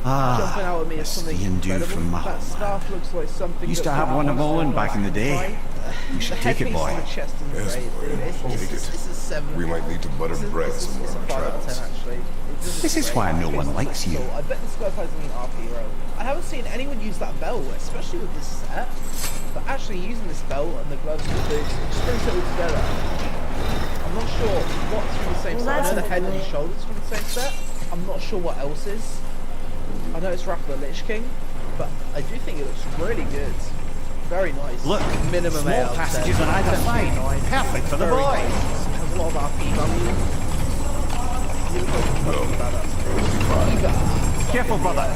jumping out at me as something incredible. From that staff looks like something. Used to have one of Owen back in the day. You should take it, boy. Yes, take it. It's a 7. We might need to butter bread somewhere It's a on 5 out of 10 travels. actually. This is why no one likes you. I bet this guy plays an ARP hero. I haven't seen anyone use that belt, especially with this set. But actually using this belt and the gloves and the boots, it just brings it all together. I'm not sure what's from the same set. I know the head and the shoulders from the same set. I'm not sure what else is. I know it's Wrath of the Lich King, but I do think it looks really good. Very nice. Look, minimum small 8 out of 10. passages on either side. Perfect for the Very boys. nice. It has a lot of RP value. Careful, brother.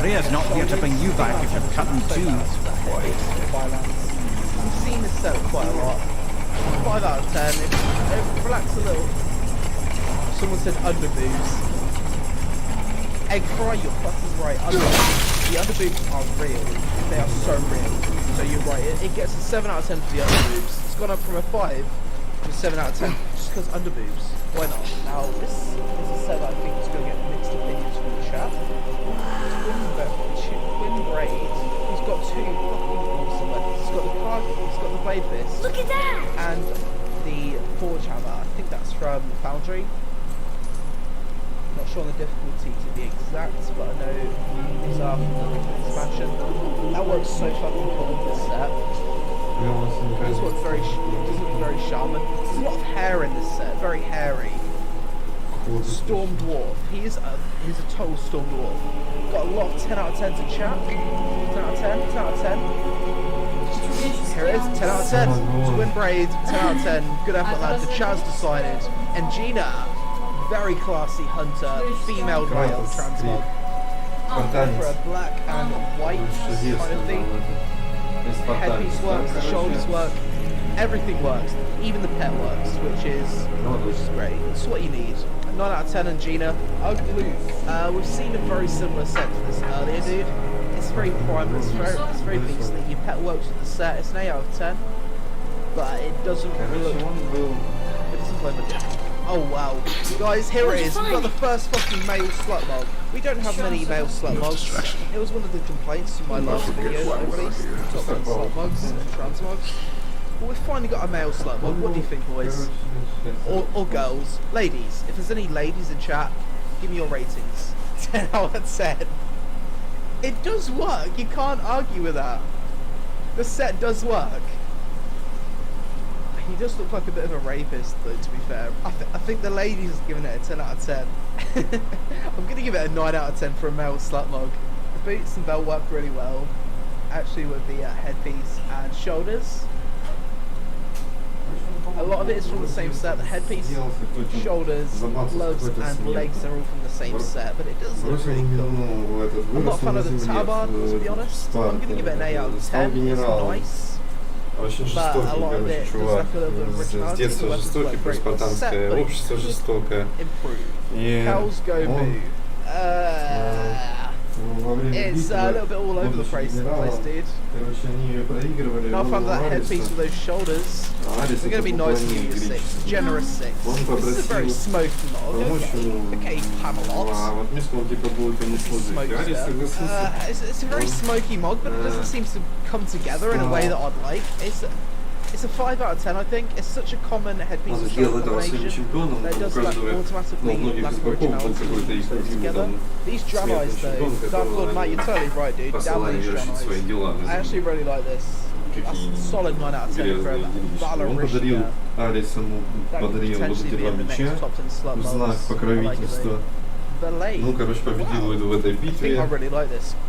Rhea's not here to bring you back if you're cutting too. I've seen this set quite a lot. 5 out of 10. Relax a little. Someone said underboobs. Egg fry, you're fucking right. Underboobs. The underboobs are real. They are so real. So you're right. It gets a 7 out of 10 for the underboobs. It's gone up from a 5 to a 7 out of 10 just because underboobs. Why not? Now this is a set that I think is going to get mixed opinions from the chat. Twin braid. He's got 2 fucking awesome weapons. got the card, he's got the blade fist. Look at that! And the forge hammer. I think that's from Foundry. Not sure on the difficulty to be exact, but I know these are from the expansion. That works so fucking cool with this set. This one's very, this looks very shaman. There's a lot of hair in this set, very hairy. Storm Dwarf. He's a total Storm Dwarf. Got a lot of 10 out of 10s in chat. 10 out of 10, 10 out of 10. Here it is, 10 out of 10. Twin braids, 10 out of 10. Good effort, lad. The Chaz decided. And Gina, very classy hunter, female male transmog. For a black and white kind of thing. Headpiece works, the shoulders work, everything works. Even the pet works, which is great. It's what you need. 9 out of 10 and Gina. Luke. We've seen a very similar set to this earlier, dude. It's very primal, it's very beastly. Your pet works with the set, it's an 8 out of 10. But it doesn't look... It doesn't play much. Oh wow. Guys, here it is. We've got the first fucking male slutmog. We don't have many male slutmogs. It was one of the complaints from my last video that I released. Top 10 slutmogs and transmogs. But we've finally got a male slutmog. What do you think, boys? Or girls? Ladies. If there's any ladies in chat, give me your ratings. 10 out of 10. It does work. You can't argue with that. The set does work. He does look like a bit of a rapist, though, to be fair. I think the ladies has given it a 10 out of 10. I'm going to give it a 9 out of 10 for a male slutmog. The boots and belt work really well. Actually, with the headpiece and shoulders. A lot of it is from the same set. The headpiece, shoulders, gloves and legs are all from the same set, but it does look really cool. I'm not a fan of the tabard, to be honest. I'm going to give it an 8 out of 10. It's nice. Очень жестокий, короче, чувак. С детства жестокий, плюс спартанское общество жестокое. И он... It's a little bit all over the place, dude. Now I found that headpiece with those shoulders. We're going to be nice and give you a 6. Generous 6. This is a very smoky mod. Okay, Pamelot. It's a very smoky mod, but it doesn't seem to come together in a way that I'd like. It's a 5 out of 10, I think. It's such a common headpiece and shoulder combination that it does like automatically lack originality when you put it together. These drum eyes though, Dark Lord Matt, you're totally right, dude. Damn these drum eyes. I actually really like this. That's a solid 9 out of 10 for a Valorishka. That could potentially be in the next top 10 slut mods. Ну, короче, победил в этой битве.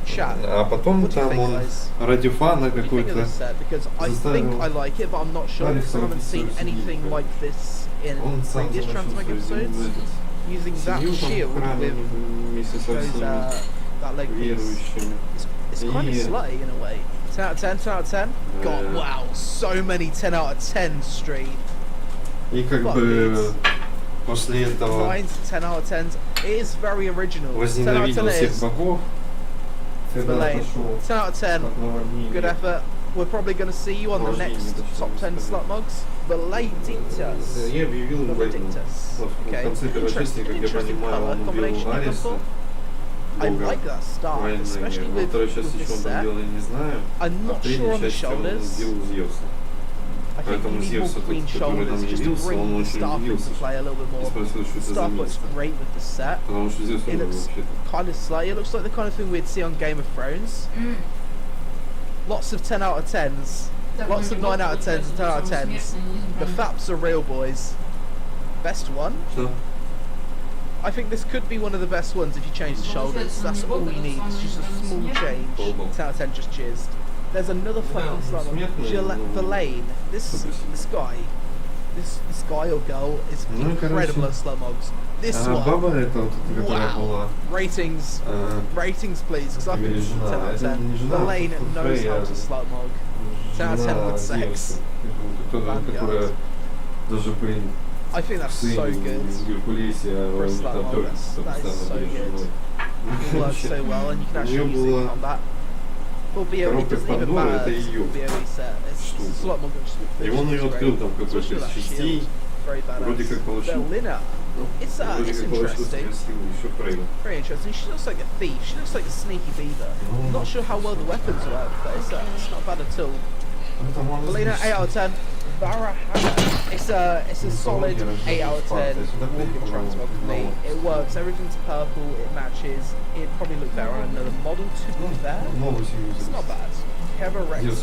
Chat. А потом там он ради фана какой-то заставил using that shield with those, that leg piece. It's kind of slutty in a way. 10 out of 10, 10 out of 10. God, wow, so many 10 out of 10 straight. И как бы после этого 9 to 10 out of 10. It is very original. 10 out of 10 it is. 10 out of 10. Good effort. We're probably going to see you on the next top 10 slot mugs. Beledictus. Okay, interesting colour combination you've gone for. I like that style, especially with this set. I'm not sure on the shoulders. I think you need more clean shoulders just to bring Starfoot to play a little bit more. Starfoot's great with the set. It looks kind of slutty. It looks like the kind of thing we'd see on Game of Thrones. Lots of 10 out of 10s. Lots of 9 out of 10s and 10 out of 10s. The faps are real, boys. Best one? I think this could be one of the best ones if you change the shoulders. That's all you need. It's just a small change. 10 out of 10 just jizzed. There's another fucking slot one. Verlaine. This guy or girl is incredible at slot mobs. This one. Wow. Ratings please, because I think it's 10 out of 10. Verlaine knows how to slot mog. 10 out of 10 with sex. I think that's so good. For a slot mog, that is so good. It works so well, and you can actually use it in combat. For BOE, it doesn't even matter. It's a BOE set. It's a lot more good. И он ее открыл там какой-то из частей. Вроде как получил. It's interesting. Very interesting. She looks like a thief. She looks like a sneaky beaver. I'm not sure how well the weapons work, but it's not bad at all. Belina, 8 out of 10. Varahana, it's a solid 8 out of 10 walking transmog for me. It works, everything's purple, it matches. It'd probably look better on another model to be fair. It's not bad. Keva Rex, as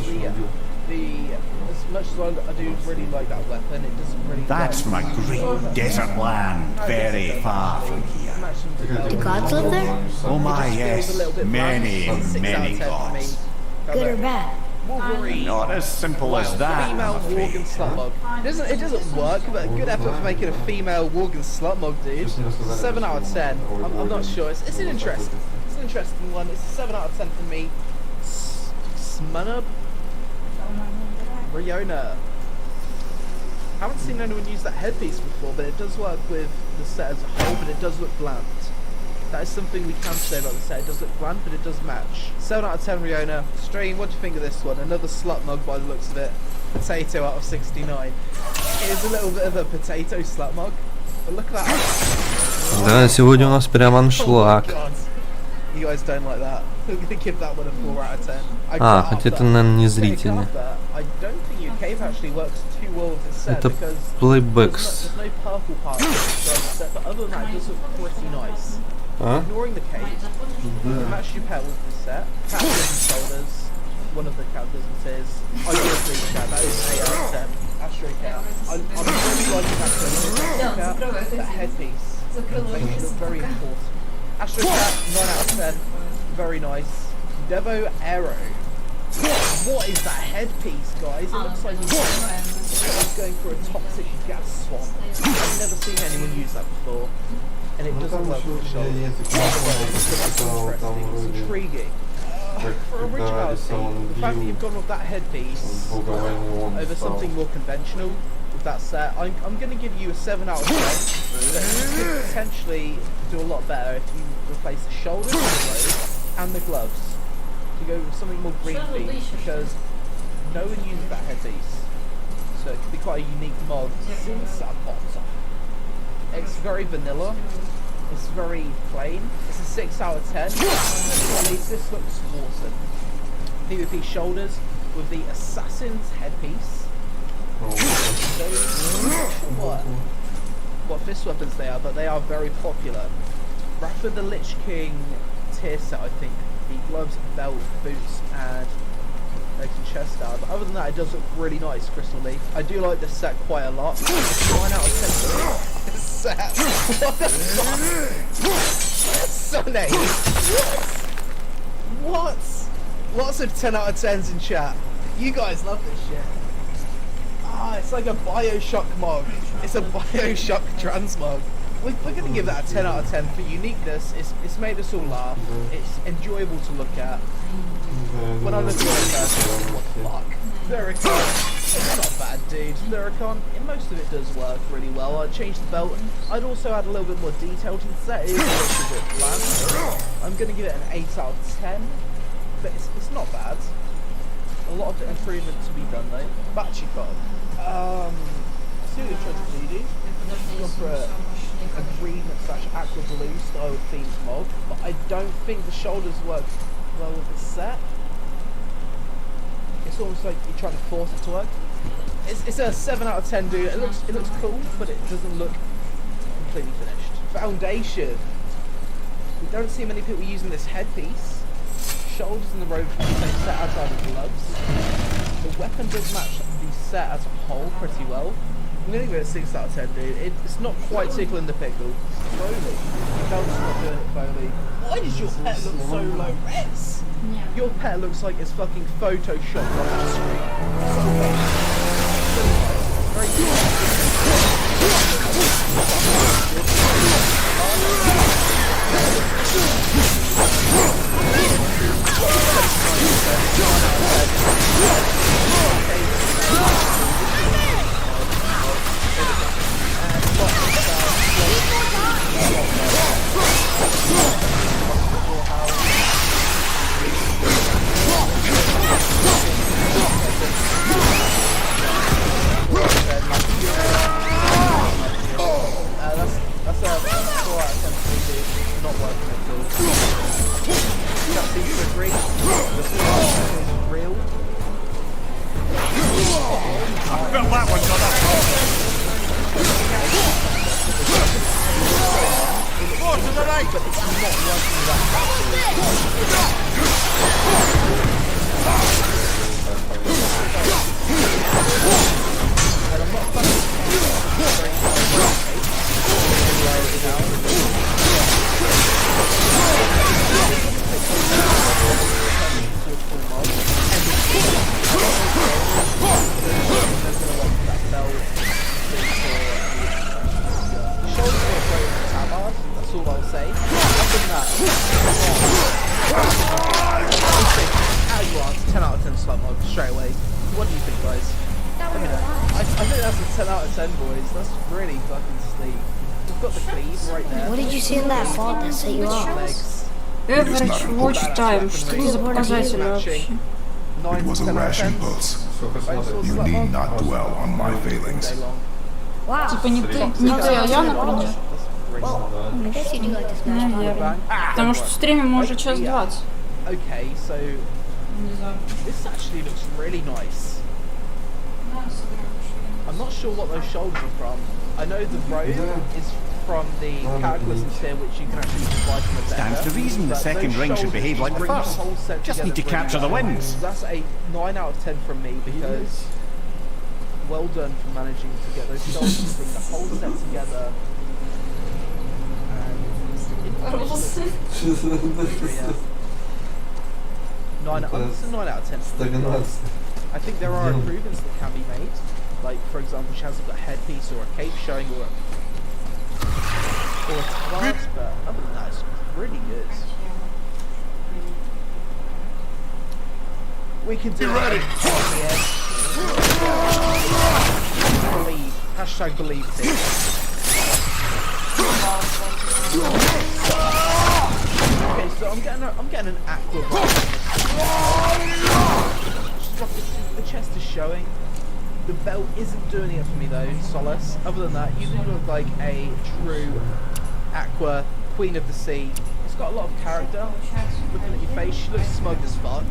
much as I do really like that weapon, it doesn't really. That's from a great desert land, very far from here. Do gods live there? Oh my, yes, many, many gods. Good or bad? Wolverine. Not as simple as that. Female Worgen slut mug. It doesn't work, but good effort for making a female Worgen slut mug, dude. 7 out of 10. I'm not sure. It's an interesting one. It's a 7 out of 10 for me. Smunub. Riona. Haven't seen anyone use that headpiece before, but it does work with the set as a whole, but it does look bland. That is something we can say about the set. It does look bland, but it does match. 7 out of 10, Riona. Stream, what do you think of this one? Another slut mug by the looks of it. Potato out of 69. It is a little bit of a potato slut mug, but look at that. Да, сегодня у нас прям аншлаг. You guys don't like that. I'm gonna give that one a 4 out of 10. Хотя это, наверное, не зрители. I don't think your cave actually works too well with this set Это because playbacks. there's no purple part of the set, but other than that, it does look pretty nice. Ignoring the cave, it matches your pet with this set. Cat shoulders, one of the cat businesses. I do agree with that. That is an 8 out of 10. Astro Cat. I'm really liking that headpiece. Makes it look very important. Astro Cat, 9 out of 10. Very nice. Devo Aero. What is that headpiece, guys? It looks like he's going through a toxic gas swamp. I've never seen anyone use that before. And it doesn't work with the shoulder. It's intriguing. For originality, the fact that you've gone with that headpiece over something more conventional with that set, I'm going to give you a 7 out of 10. But you could potentially do a lot better if you replace the shoulders and the gloves to go with something more green themed, because no one uses that headpiece. So it could be quite a unique mod. It's very vanilla. It's very plain. It's a 6 out of 10. At least this looks awesome. PvP shoulders with the assassin's headpiece. What fist weapons they are, but they are very popular. Wrath of the Lich King tier set, I think. The gloves, belt, boots, and legs and chest are. But other than that, it does look really nice, Crystal Leaf. I do like this set quite a lot. 9 out of 10 for this set. What the fuck? Sunny. What? Lots of 10 out of 10s in chat. You guys love this shit. Ah, it's like a Bioshock mug. It's a Bioshock transmog. We're going to give that a 10 out of 10 for uniqueness. It's made us all laugh. It's enjoyable to look at. When I look at it, what the fuck? Luricon, it's not bad, dude. Luricon, most of it does work really well. I'd change the belt. I'd also add a little bit more detail to the set. It is a little bit bland. I'm going to give it an 8 out of 10. But it's not bad. A lot of improvement to be done though. Bachikon. See what you're trying to do, dude. Gone for a green / aqua blue style themed mod, but I don't think the shoulders work well with the set. It's almost like you're trying to force it to work. It's a 7 out of 10, dude. It looks cool, but it doesn't look completely finished. Foundation. We don't see many people using this headpiece. Shoulders and the robe set outside of the gloves. The weapon does match the set as a whole pretty well. I'm going to give it a 6 out of 10, dude. It's not quite tickling the pickle. Foley. The belt's not doing it, Foley. Why does your pet look so low res? Yeah. Your pet looks like it's fucking photoshopped off the screen. Very but it's not working that and I'm not fucking that's all I'll say. Other than that, how you are, 10 out of 10 slot mode straight away. What do you think, guys? I think that's a 10 out of 10, boys. That's really fucking sleek. We've got the cleave right there. What did you see in that fog that set you off? Average watch time. Что это за показатель вообще? It was a ration pulse. You need not dwell on my failings. Wow. Типа не ты, а я, например. Well, I guess you do like to smash Наверное. Потому что в стриме мы уже час 20. Okay, so Не знаю. this actually looks really nice. I'm not sure what those shoulders are from. I know the robe is from the Cataclysm sphere, which you can actually buy from a vendor. Stands to reason the second ring should behave like the first. Just need to capture the winds. That's a 9 out of 10 from me because well done for managing to get those shoulders to bring the whole set together. And yeah. 9 out of 10. I think there are improvements that can be made. Like, for example, she hasn't got a headpiece or a cape showing or a clasp, but other than that, it's really good. We can do it. Believe. Hashtag believe things. Okay, so I'm getting an aqua vibe. The chest is showing. The belt isn't doing it for me though, Solace. Other than that, you do look like a true aqua queen of the sea. It's got a lot of character. Looking at your face, she looks smug as fuck.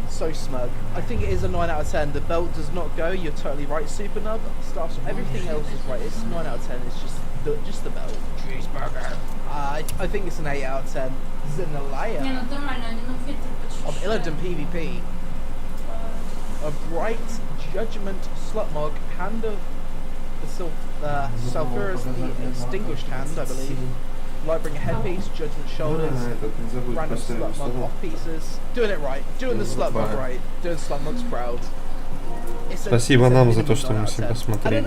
So smug. I think it is a 9 out of 10. The belt does not go. You're totally right, Super Nub. Stuff. Everything else is right. It's 9 out of 10. It's just the belt. Cheeseburger. I think it's an 8 out of 10. Zinalaya. Of Illidan PvP. A bright judgment slot mog, hand of the Sulphurus, the extinguished hand, I believe. Lightbringer headpiece, judgment shoulders, random slot mog off pieces. Doing it right, doing the slot mog right, doing slot mogs proud. Спасибо нам за то, что мы все посмотрели.